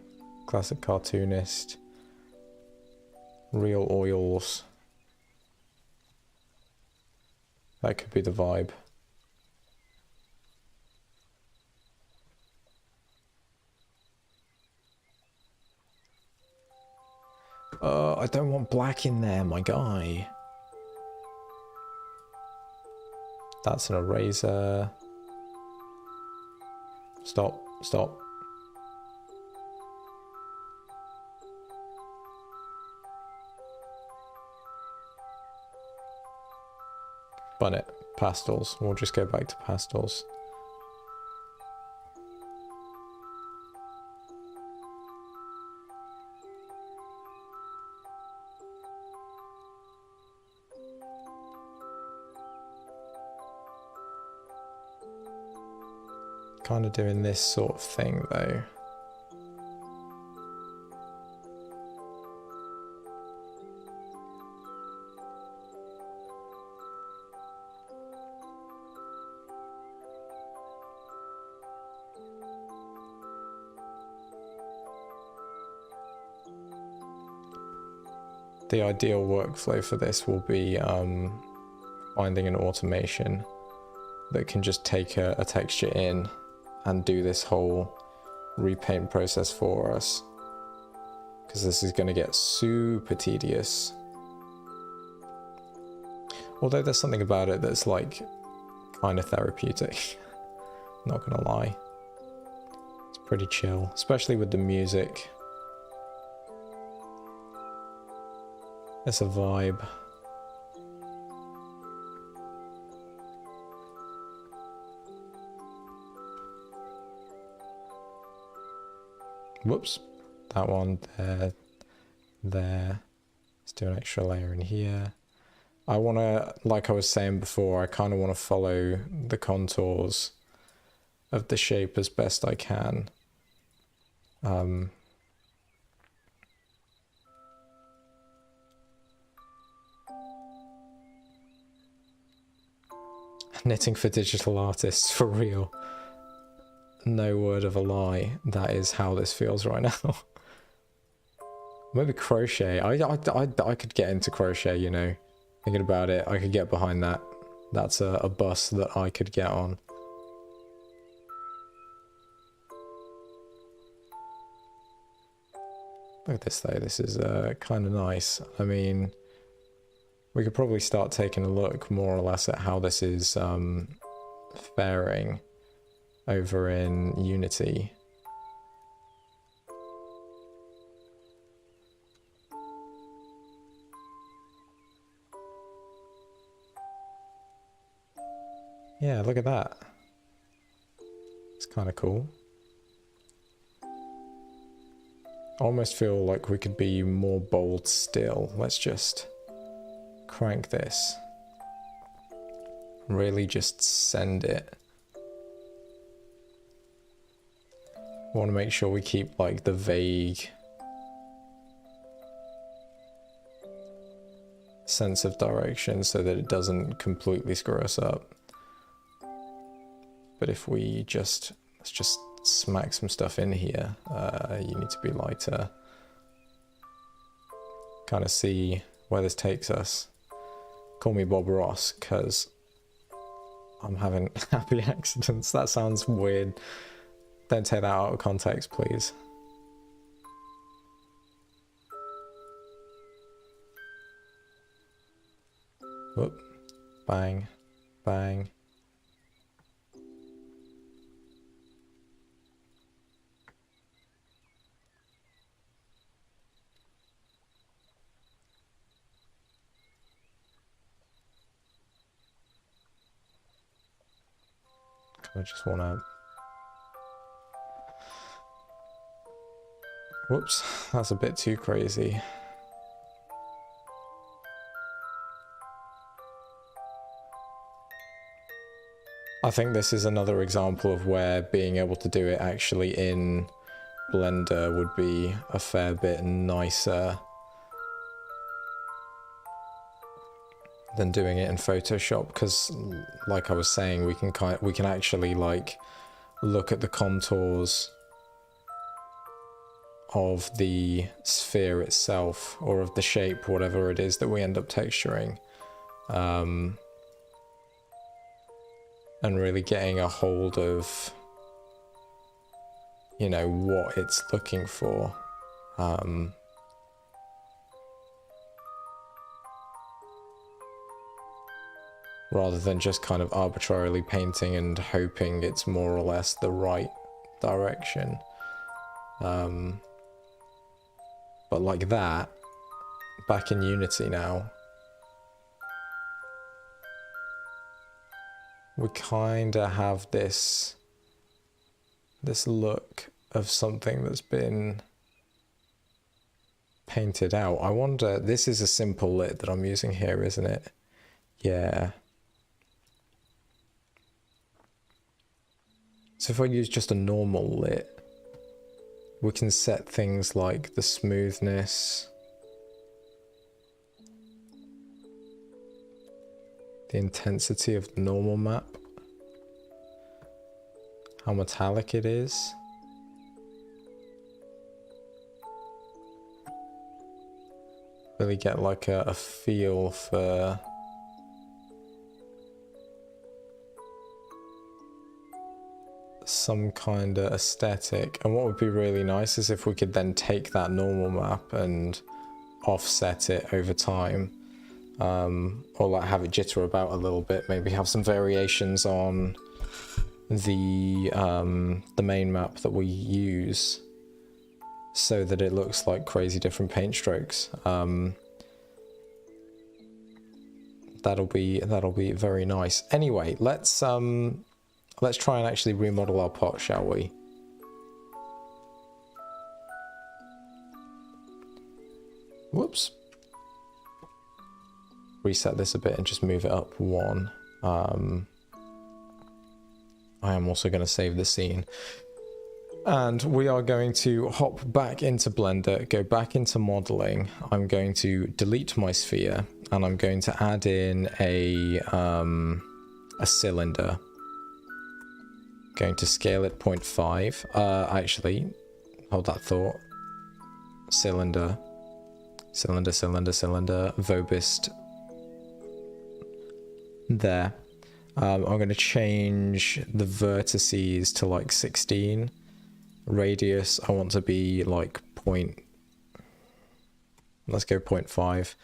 classic cartoonist, real oils. That could be the vibe. Oh, I don't want black in there, my guy. That's an eraser. Stop, stop. Bun it. Pastels. We'll just go back to pastels. Kind of doing this sort of thing though. The ideal workflow for this will be finding an automation that can just take a texture in and do this whole repaint process for us, because this is going to get super tedious. Although there's something about it that's like kind of therapeutic, not gonna lie. Pretty chill, especially with the music. It's a vibe. Whoops. That one there. There. Let's do an extra layer in here. I want to, like I was saying before, I kind of want to follow the contours of the shape as best I can. Knitting for digital artists, for real. No word of a lie, that is how this feels right now. Maybe crochet. I could get into crochet, you know. Thinking about it, I could get behind that. That's a bus that I could get on. Look at this though, this is kind of nice. I mean, we could probably start taking a look more or less at how this is faring over in Unity. Yeah, look at that. It's kind of cool. I almost feel like we could be more bold still. Let's just crank this. Really just send it. I want to make sure we keep like the vague sense of direction so that it doesn't completely screw us up. But if we let's just smack some stuff in here, you need to be lighter. Kind of see where this takes us. Call me Bob Ross, because I'm having happy accidents. That sounds weird. Don't take that out of context, please. Whoop. Bang. Bang. I just want to... Whoops, that's a bit too crazy. I think this is another example of where being able to do it actually in Blender would be a fair bit nicer than doing it in Photoshop, because like I was saying, we can actually like look at the contours of the sphere itself, or of the shape, whatever it is that we end up texturing, and really getting a hold of, you know, what it's looking for. Rather than just kind of arbitrarily painting and hoping it's more or less the right direction. But like that, back in Unity now, we kind of have this look of something that's been painted out. I wonder, this is a simple lit that I'm using here, isn't it? Yeah. So if I use just a normal lit, we can set things like the smoothness, the intensity of the normal map, how metallic it is. Really get like a feel for some kind of aesthetic. And what would be really nice is if we could then take that normal map and offset it over time, or like have it jitter about a little bit, maybe have some variations on the main map that we use so that it looks like crazy different paint strokes. That'll be very nice. Anyway, let's try and actually remodel our pot, shall we? Whoops. Reset this a bit and just move it up one. I am also going to save the scene. And we are going to hop back into Blender, go back into modeling. I'm going to delete my sphere and I'm going to add in a cylinder. Going to scale it 0.5. Actually, hold that thought. Cylinder, Vobist. There. I'm going to change the vertices to like 16. Radius, I want to be like let's go 0.5.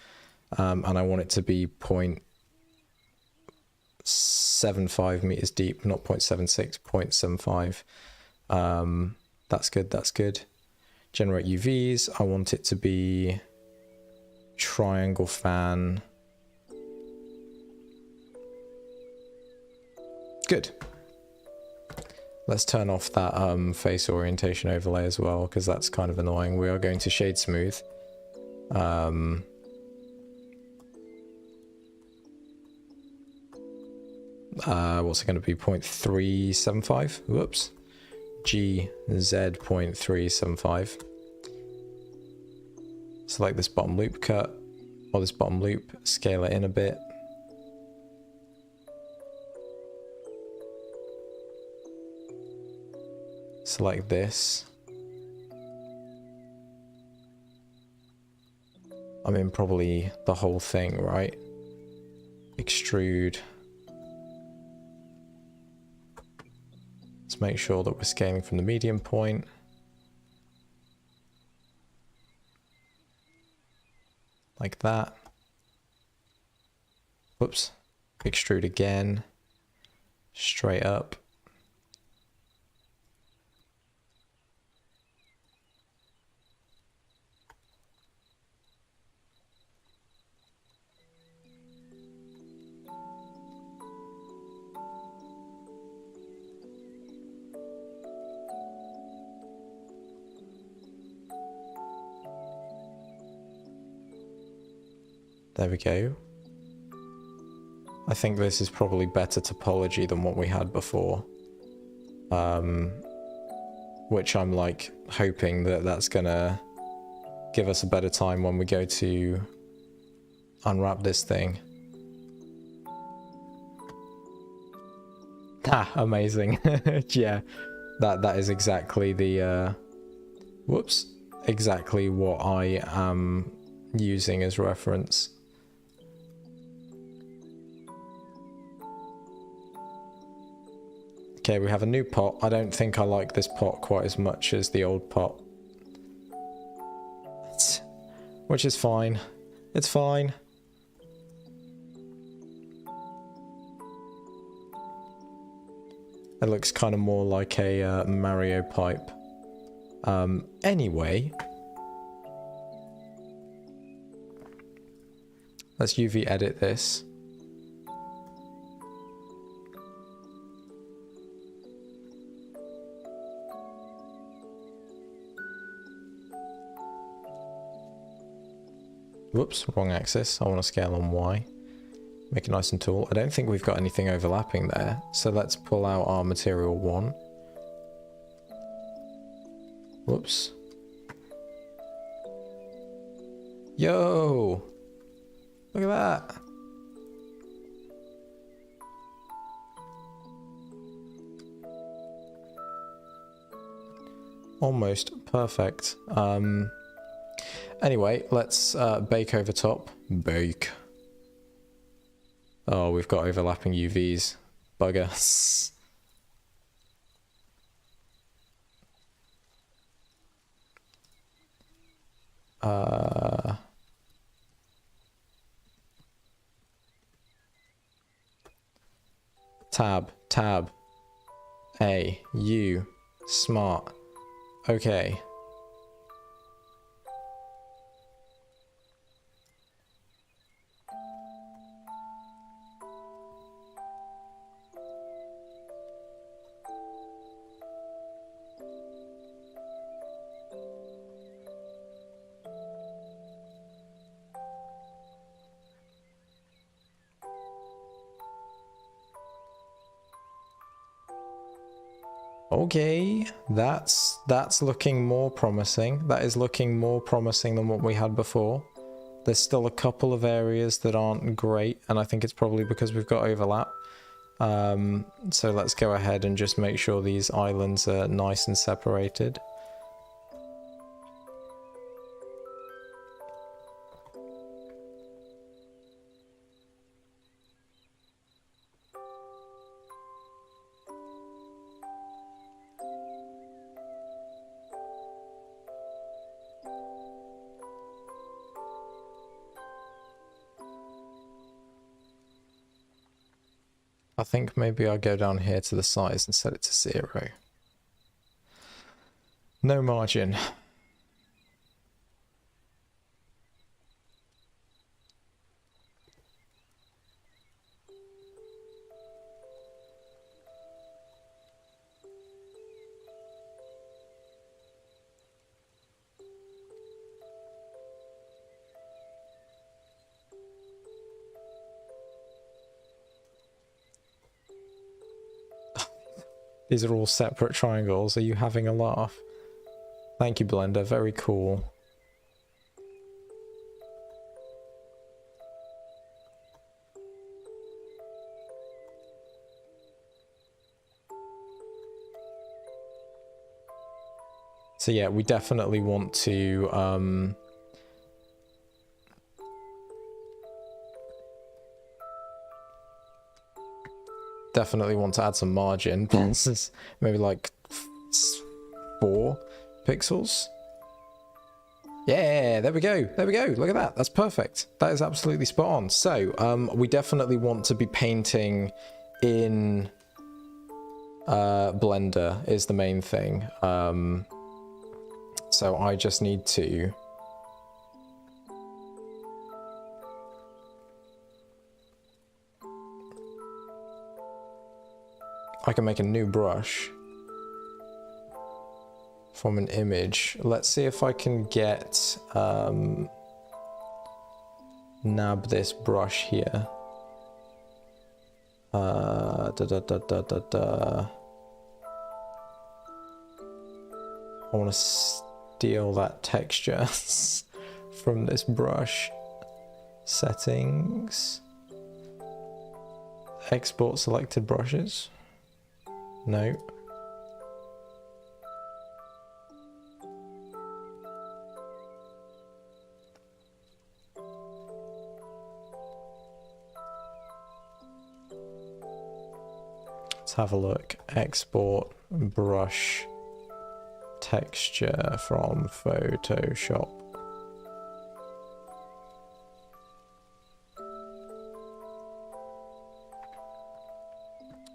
And I want it to be 0.75 meters deep, not 0.76, 0.75. That's good. Generate UVs, I want it to be triangle fan. Good. Let's turn off that face orientation overlay as well, because that's kind of annoying. We are going to shade smooth. What's it going to be? 0.375? Whoops. GZ 0.375. Select this bottom loop cut, or this bottom loop, scale it in a bit. Select this. I mean, probably the whole thing, right? Extrude. Let's make sure that we're scaling from the medium point. Like that. Whoops. Extrude again. Straight up. There we go. I think this is probably better topology than what we had before. Which I'm like hoping that that's gonna give us a better time when we go to unwrap this thing. Ah, amazing. Yeah, that is exactly the whoops, exactly what I am using as reference. Okay, we have a new pot. I don't think I like this pot quite as much as the old pot. Which is fine. It's fine. It looks kind of more like a Mario pipe. Anyway. Let's UV edit this. Whoops, wrong axis. I want to scale on Y. Make it nice and tall. I don't think we've got anything overlapping there. So let's pull out our material 1. Whoops. Yo! Look at that! Almost perfect. Anyway, let's bake over top. Bake. Oh, we've got overlapping UVs. Bugger. Tab. Hey, you. Smart. Okay. Okay, that's looking more promising. That is looking more promising than what we had before. There's still a couple of areas that aren't great, and I think it's probably because we've got overlap. So let's go ahead and just make sure these islands are nice and separated. I think maybe I'll go down here to the size and set it to 0. No margin. These are all separate triangles. Are you having a laugh? Thank you, Blender. Very cool. So yeah, we definitely want to add some margin. This is maybe like 4 pixels. Yeah, there we go. There we go. Look at that. That's perfect. That is absolutely spot on. So we definitely want to be painting in Blender is the main thing. So I just need to I can make a new brush from an image. Let's see if I can get nab this brush here. I want to steal that texture from this brush. Settings. Export selected brushes. No. Let's have a look. Export brush texture from Photoshop.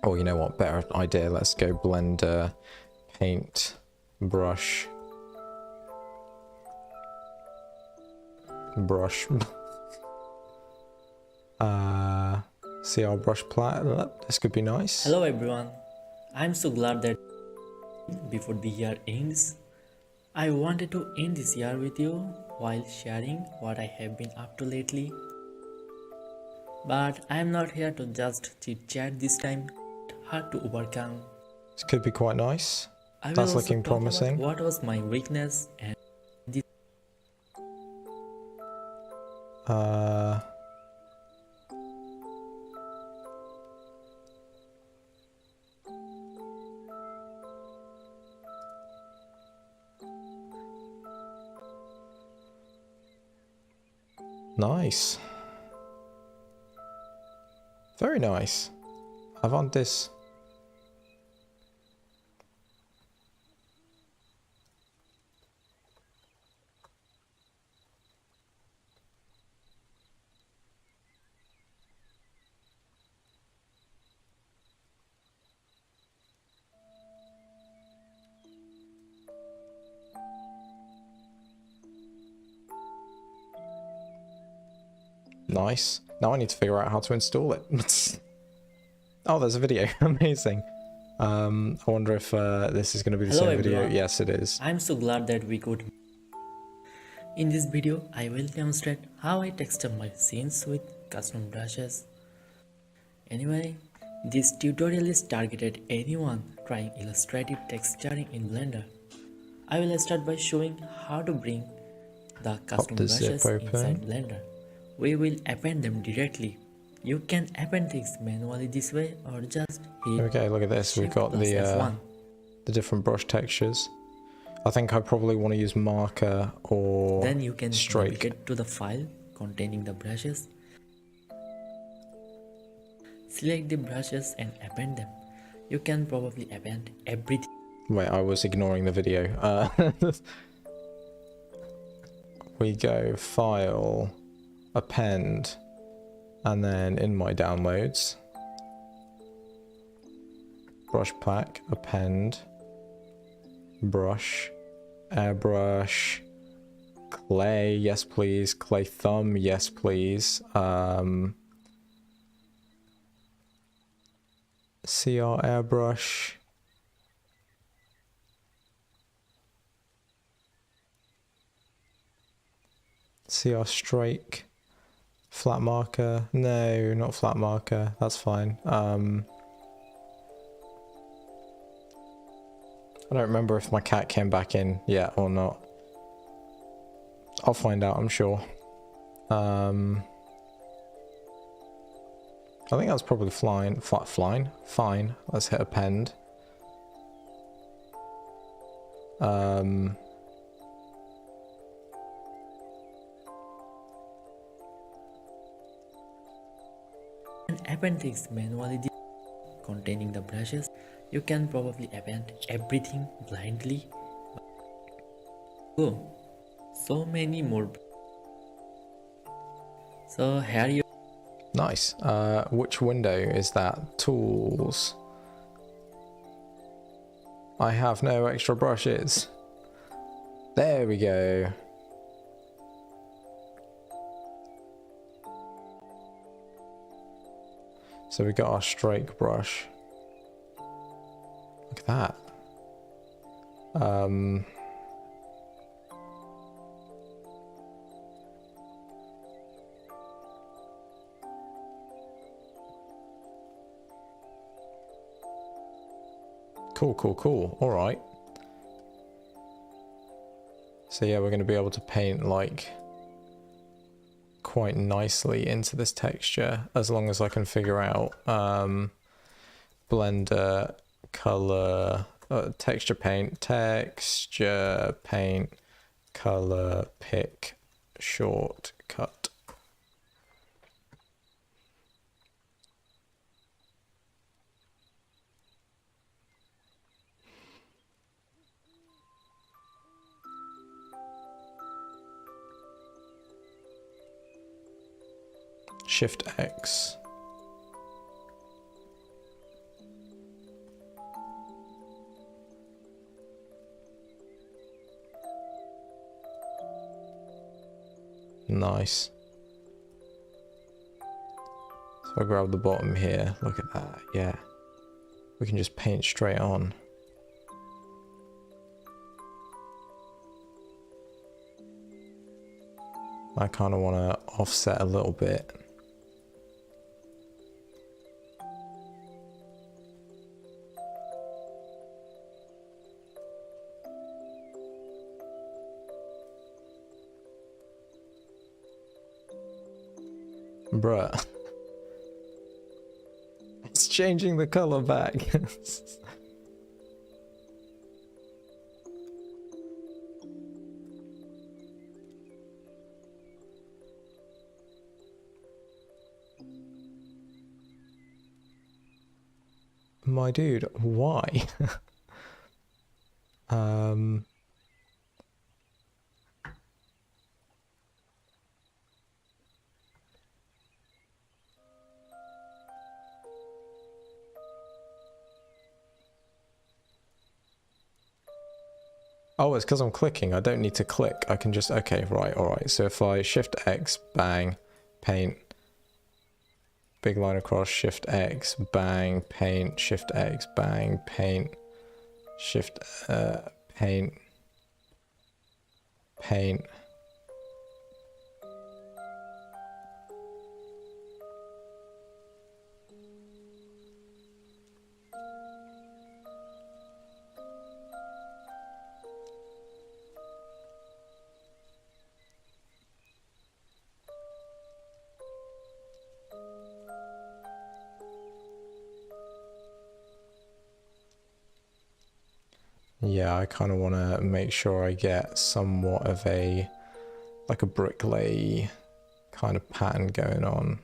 Oh, you know what? Better idea. Let's go Blender, paint, brush. Brush. See our brush palette. This could be nice. Hello everyone. I'm so glad that before the year ends, I wanted to end this year with you while sharing what I have been up to lately. But I am not here to just chit chat this time. Hard to overcome. This could be quite nice. I will That's also looking talk promising. about what was my weakness and this. Nice. Very nice. I want this. Nice. Now I need to figure out how to install it. Oh, there's a video. Amazing. I wonder if this is going to be the Hello same video. everyone. Yes, it is. I'm so glad that we could. In this video, I will demonstrate how I texture my scenes with custom brushes. Anyway, this tutorial is targeted anyone trying illustrative texturing in Blender. I will start by showing how to bring the custom the zip brushes open. inside Blender. We will append them directly. You can append things manually this way or just hit Okay, look at this. We've got the F1. different brush textures. I think I probably want to use marker or Then you can strike. navigate to the file containing the brushes. Select the brushes and append them. You can probably append everything. Wait, I was ignoring the video. We go file, append, and then in my downloads, brush pack, append, brush, airbrush, clay, yes please, clay thumb, yes please, CR airbrush, CR strike, flat marker, no, not flat marker, that's fine. I don't remember if my cat came back in yet or not. I'll find out, I'm sure. I think that's probably fine. Fine. Let's hit append. And append things manually containing the brushes. You can probably append everything blindly. Oh, so many more. So here you. Nice. Which window is that? Tools. I have no extra brushes. There we go. So we got our strike brush. Look at that. Cool. All right. So yeah, we're going to be able to paint like quite nicely into this texture as long as I can figure out Blender color texture paint color pick shortcut. Shift X. Nice. So I grab the bottom here. Look at that. Yeah. We can just paint straight on. I kind of want to offset a little bit. Bruh. It's changing the color back. My dude, why? Oh, it's because I'm clicking. I don't need to click. I can just, okay, right, all right. So if I shift X, bang, paint, big line across, Shift X, bang, paint, Shift X, bang, paint, Shift, paint, paint. Yeah, I kind of want to make sure I get somewhat of a, like a bricklay kind of pattern going on.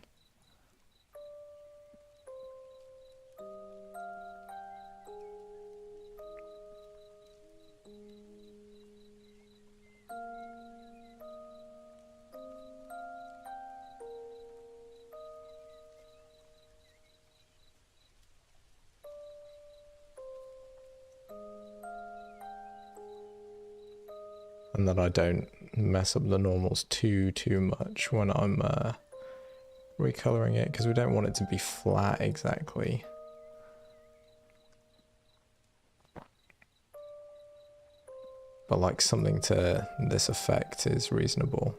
And that I don't mess up the normals too much when I'm recoloring it, because we don't want it to be flat exactly. But like something to this effect is reasonable.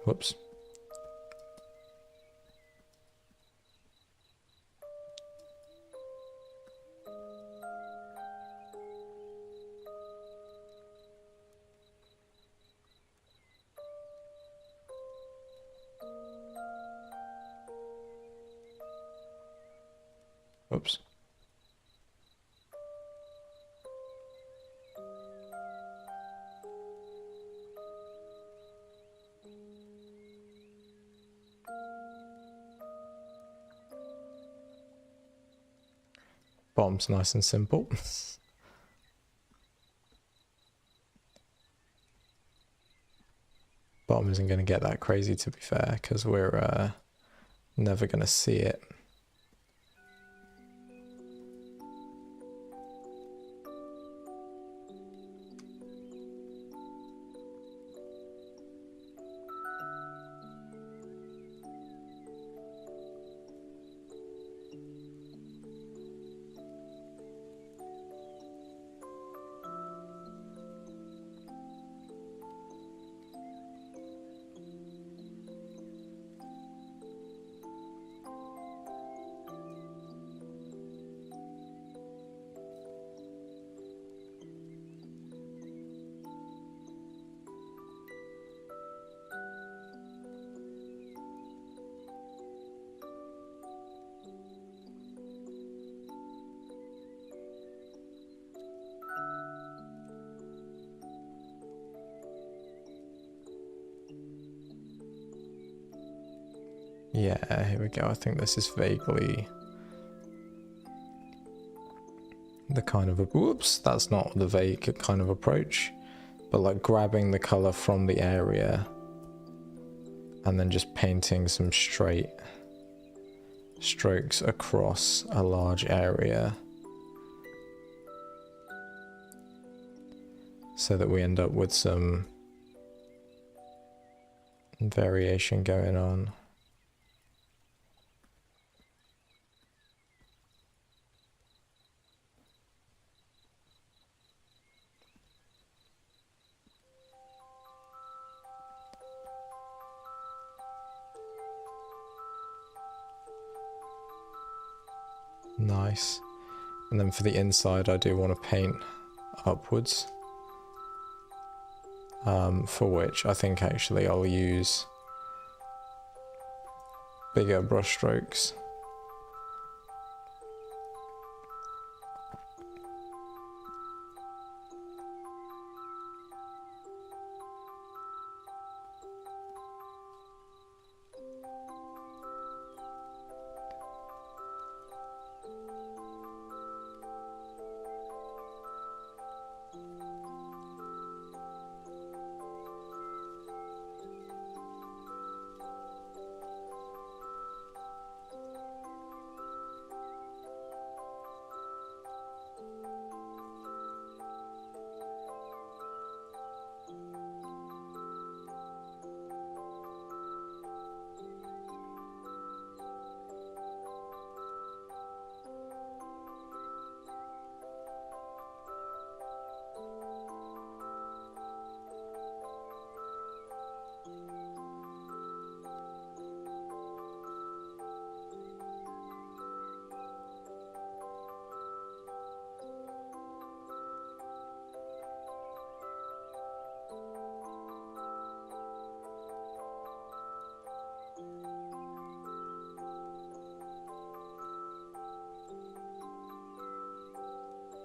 Whoops. Whoops. Bottom's nice and simple. Bottom isn't going to get that crazy, to be fair, because we're never going to see it. Yeah, here we go. I think this is vaguely the kind of a, whoops, that's not the vague kind of approach, but like grabbing the color from the area and then just painting some straight strokes across a large area so that we end up with some variation going on. Nice. And then for the inside I do want to paint upwards, for which I think actually I'll use bigger brush strokes.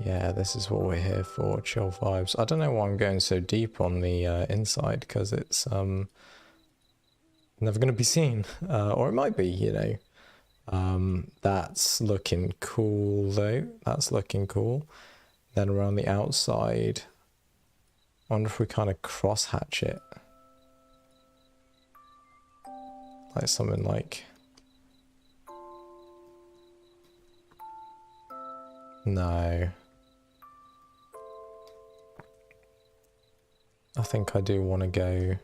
Yeah, this is what we're here for, chill vibes. I don't know why I'm going so deep on the inside, because it's never going to be seen. Or it might be, you know. That's looking cool, though. That's looking cool. Then around the outside, I wonder if we kind of cross-hatch it. Like something like... No. I think I do want to go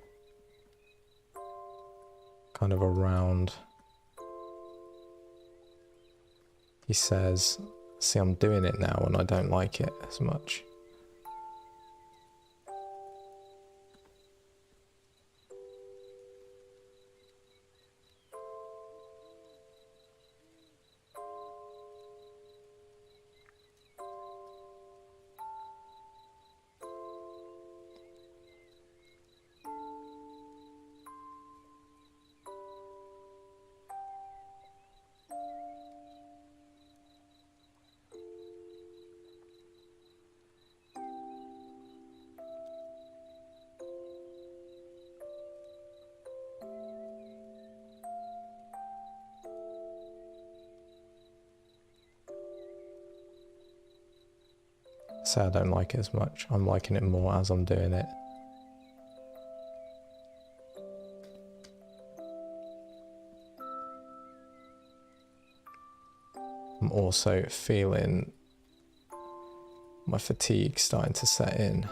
kind of around. He says, see, I'm doing it now and I don't like it as much. So I don't like it as much. I'm liking it more as I'm doing it. I'm also feeling my fatigue starting to set in.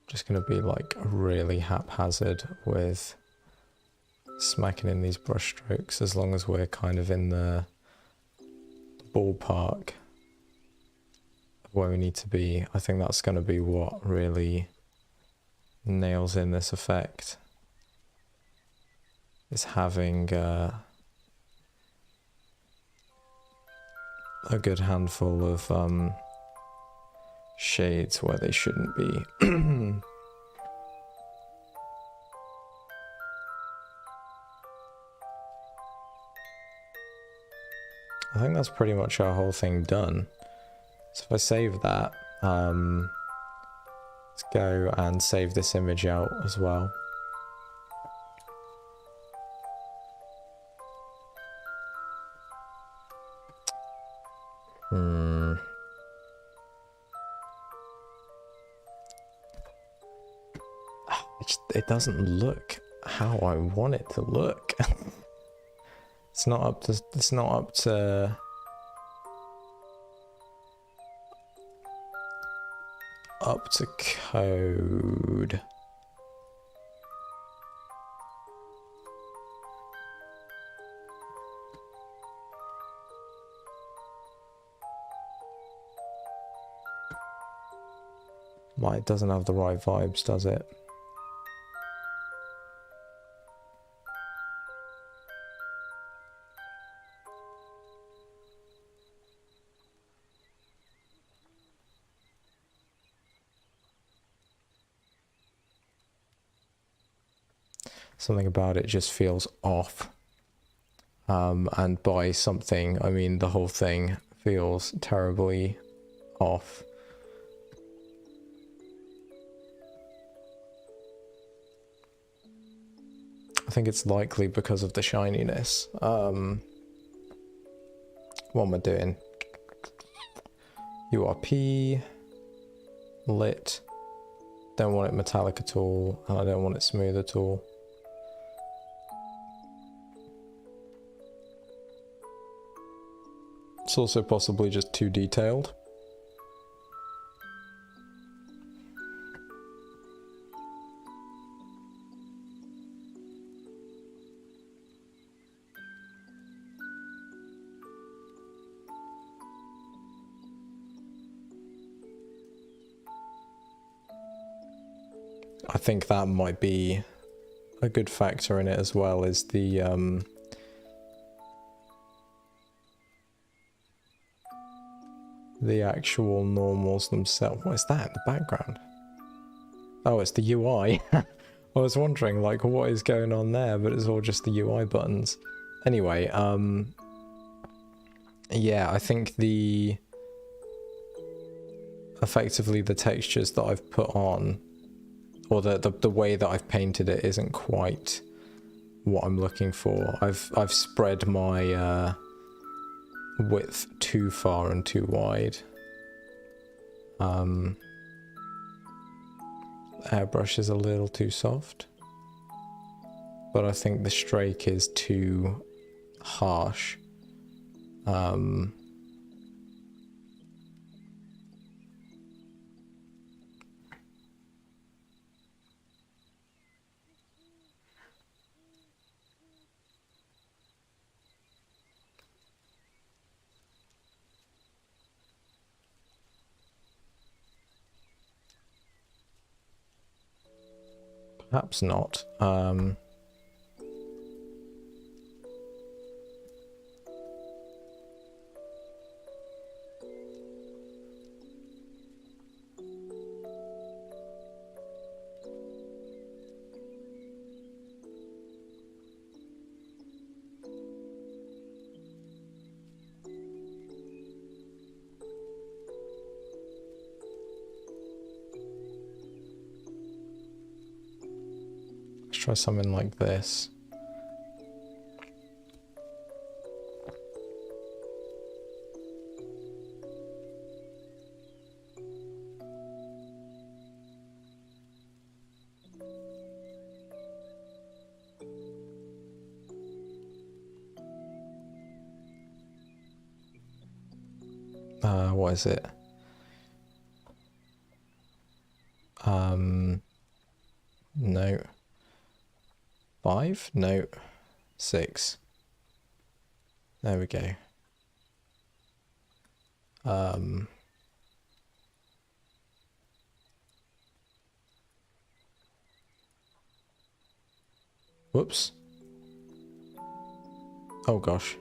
Just going to be like really haphazard with smacking in these brush strokes, as long as we're kind of in the ballpark of where we need to be. I think that's going to be what really nails in this effect, is having a good handful of shades where they shouldn't be. I think that's pretty much our whole thing done. So if I save that, let's go and save this image out as well. It doesn't look how I want it to look. It's not up to code. Why, it doesn't have the right vibes, does it? Something about it just feels off. And by something, I mean the whole thing feels terribly off. I think it's likely because of the shininess. What am I doing? URP, lit. Don't want it metallic at all, and I don't want it smooth at all. It's also possibly just too detailed. I think that might be a good factor in it as well, is the the actual normals themselves. What is that in the background? Oh, it's the UI. I was wondering, like, what is going on there, but it's all just the UI buttons. Anyway, yeah, I think effectively the textures that I've put on, or the way that I've painted it isn't quite what I'm looking for. I've spread my width too far and too wide. Airbrush is a little too soft, but I think the strake is too harsh. Perhaps not. Let's try something like this. What is it? No. 5? No. 6. There we go. Whoops. Oh gosh.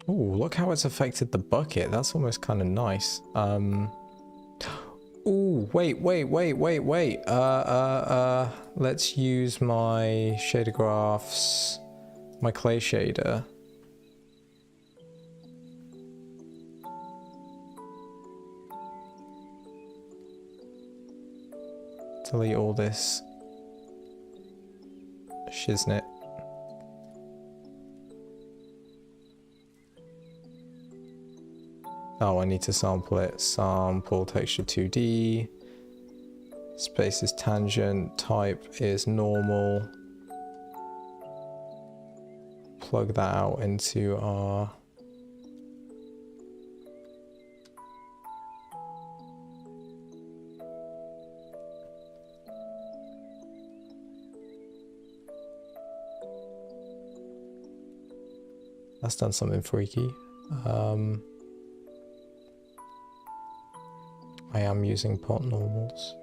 Ooh, look how it's affected the bucket. That's almost kind of nice. Ooh, wait. Let's use my shader graphs, my clay shader. Delete all this shiznit. Oh, I need to sample it. Sample texture 2D. Space is tangent. Type is normal. Plug that out into our... That's done something freaky. I am using pot normals.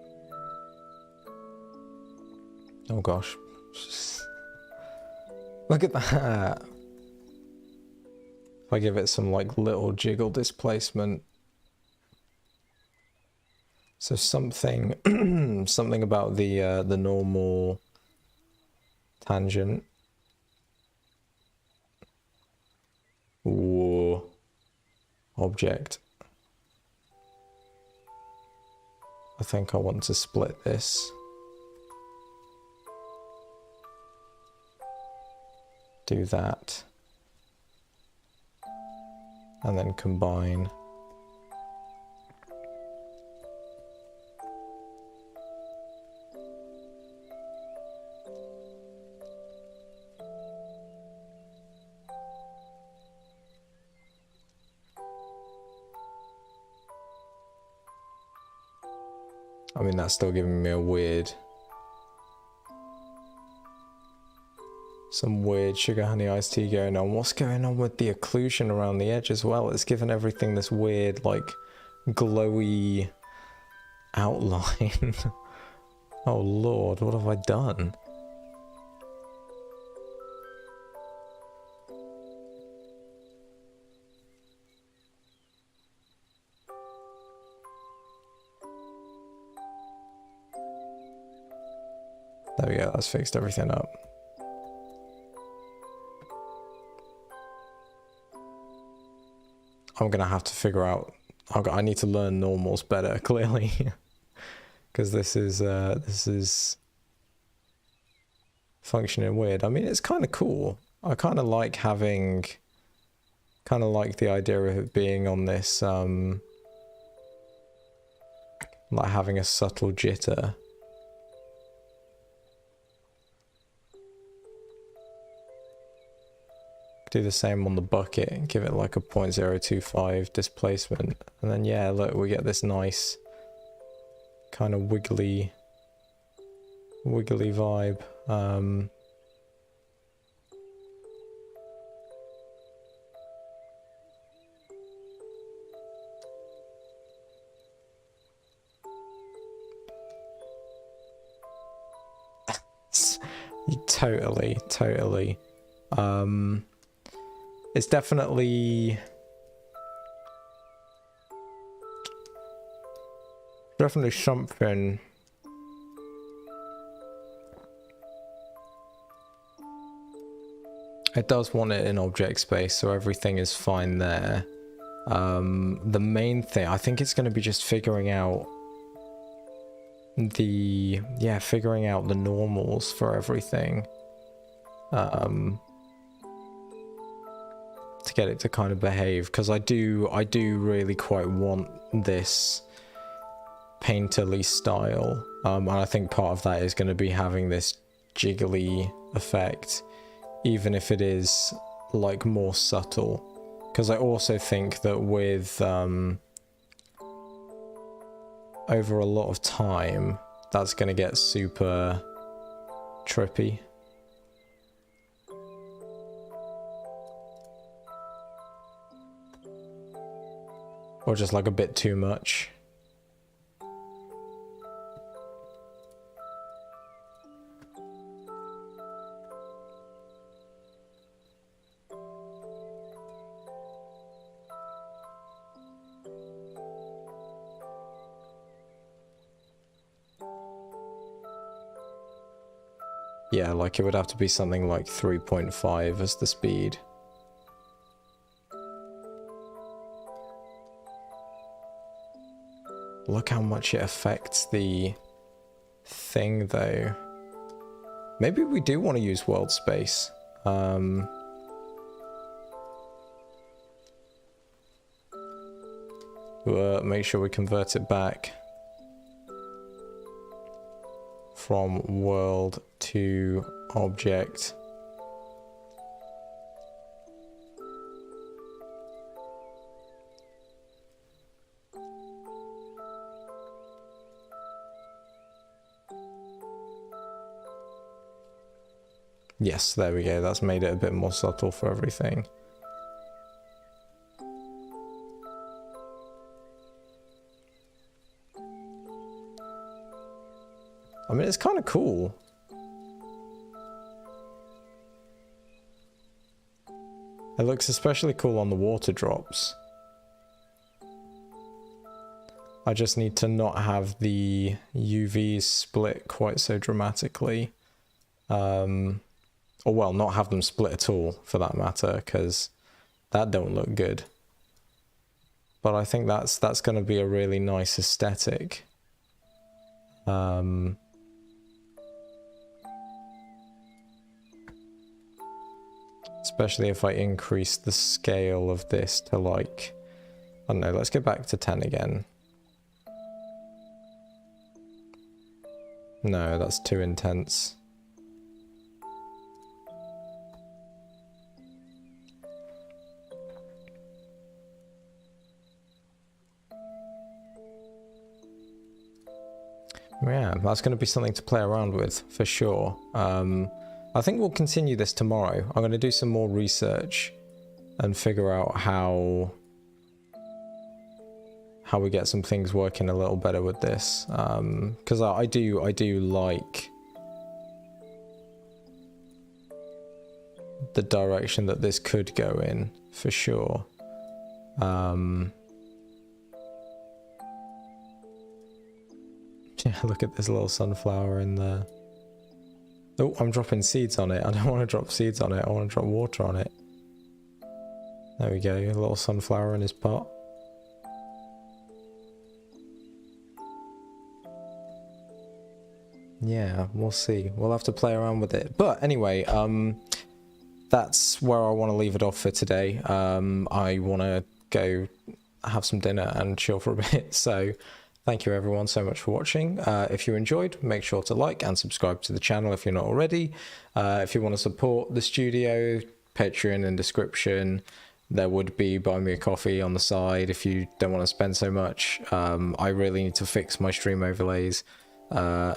Oh gosh. Look at that. If I give it some like little jiggle displacement. So something something about the normal tangent. Ooh. Object. I think I want to split this. Do that. And then combine. I mean, that's still giving me a weird... some weird sugar honey iced tea going on. What's going on with the occlusion around the edge as well? It's given everything this weird, like, glowy outline. Oh lord, what have I done? There we go, that's fixed everything up. I'm gonna have to figure out... I need to learn normals better, clearly. Because this is functioning weird. I mean, it's kind of cool. I kind of like having... kind of like the idea of it being on this, like having a subtle jitter. Do the same on the bucket, give it like a 0.025 displacement, and then yeah, look, we get this nice kind of wiggly vibe. Totally. It's definitely something. It does want it in object space, so everything is fine there. The main thing, I think it's going to be just figuring out the normals for everything. To get it to kind of behave, because I do really quite want this painterly style, and I think part of that is going to be having this jiggly effect, even if it is like more subtle, because I also think that with over a lot of time that's going to get super trippy. Or just like a bit too much. Yeah, like it would have to be something like 3.5 as the speed. Look how much it affects the thing, though. Maybe we do want to use world space. Make sure we convert it back from world to object. Yes, there we go. That's made it a bit more subtle for everything. I mean, it's kind of cool. It looks especially cool on the water drops. I just need to not have the UVs split quite so dramatically. Or well, not have them split at all, for that matter, because that don't look good. But I think that's going to be a really nice aesthetic. Especially if I increase the scale of this to like, I don't know, let's go back to 10 again. No, that's too intense. Yeah, that's going to be something to play around with for sure. I think we'll continue this tomorrow. I'm going to do some more research and figure out how we get some things working a little better with this. Because I do like the direction that this could go in for sure. Yeah, look at this little sunflower in there. Oh, I'm dropping seeds on it. I don't want to drop seeds on it. I want to drop water on it. There we go, a little sunflower in his pot. Yeah, we'll see. We'll have to play around with it. But anyway, that's where I want to leave it off for today. I want to go have some dinner and chill for a bit. So thank you everyone so much for watching. If you enjoyed, make sure to like and subscribe to the channel if you're not already. If you want to support the studio, Patreon in description. There would be buy me a coffee on the side if you don't want to spend so much. I really need to fix my stream overlays. There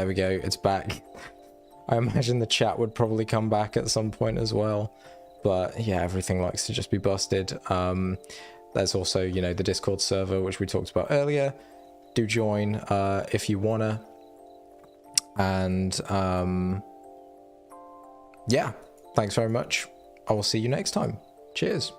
we go, it's back. I imagine the chat would probably come back at some point as well. But yeah, everything likes to just be busted. There's also, you know, the Discord server, which we talked about earlier. Do join if you wanna. And yeah, thanks very much. I will see you next time. Cheers.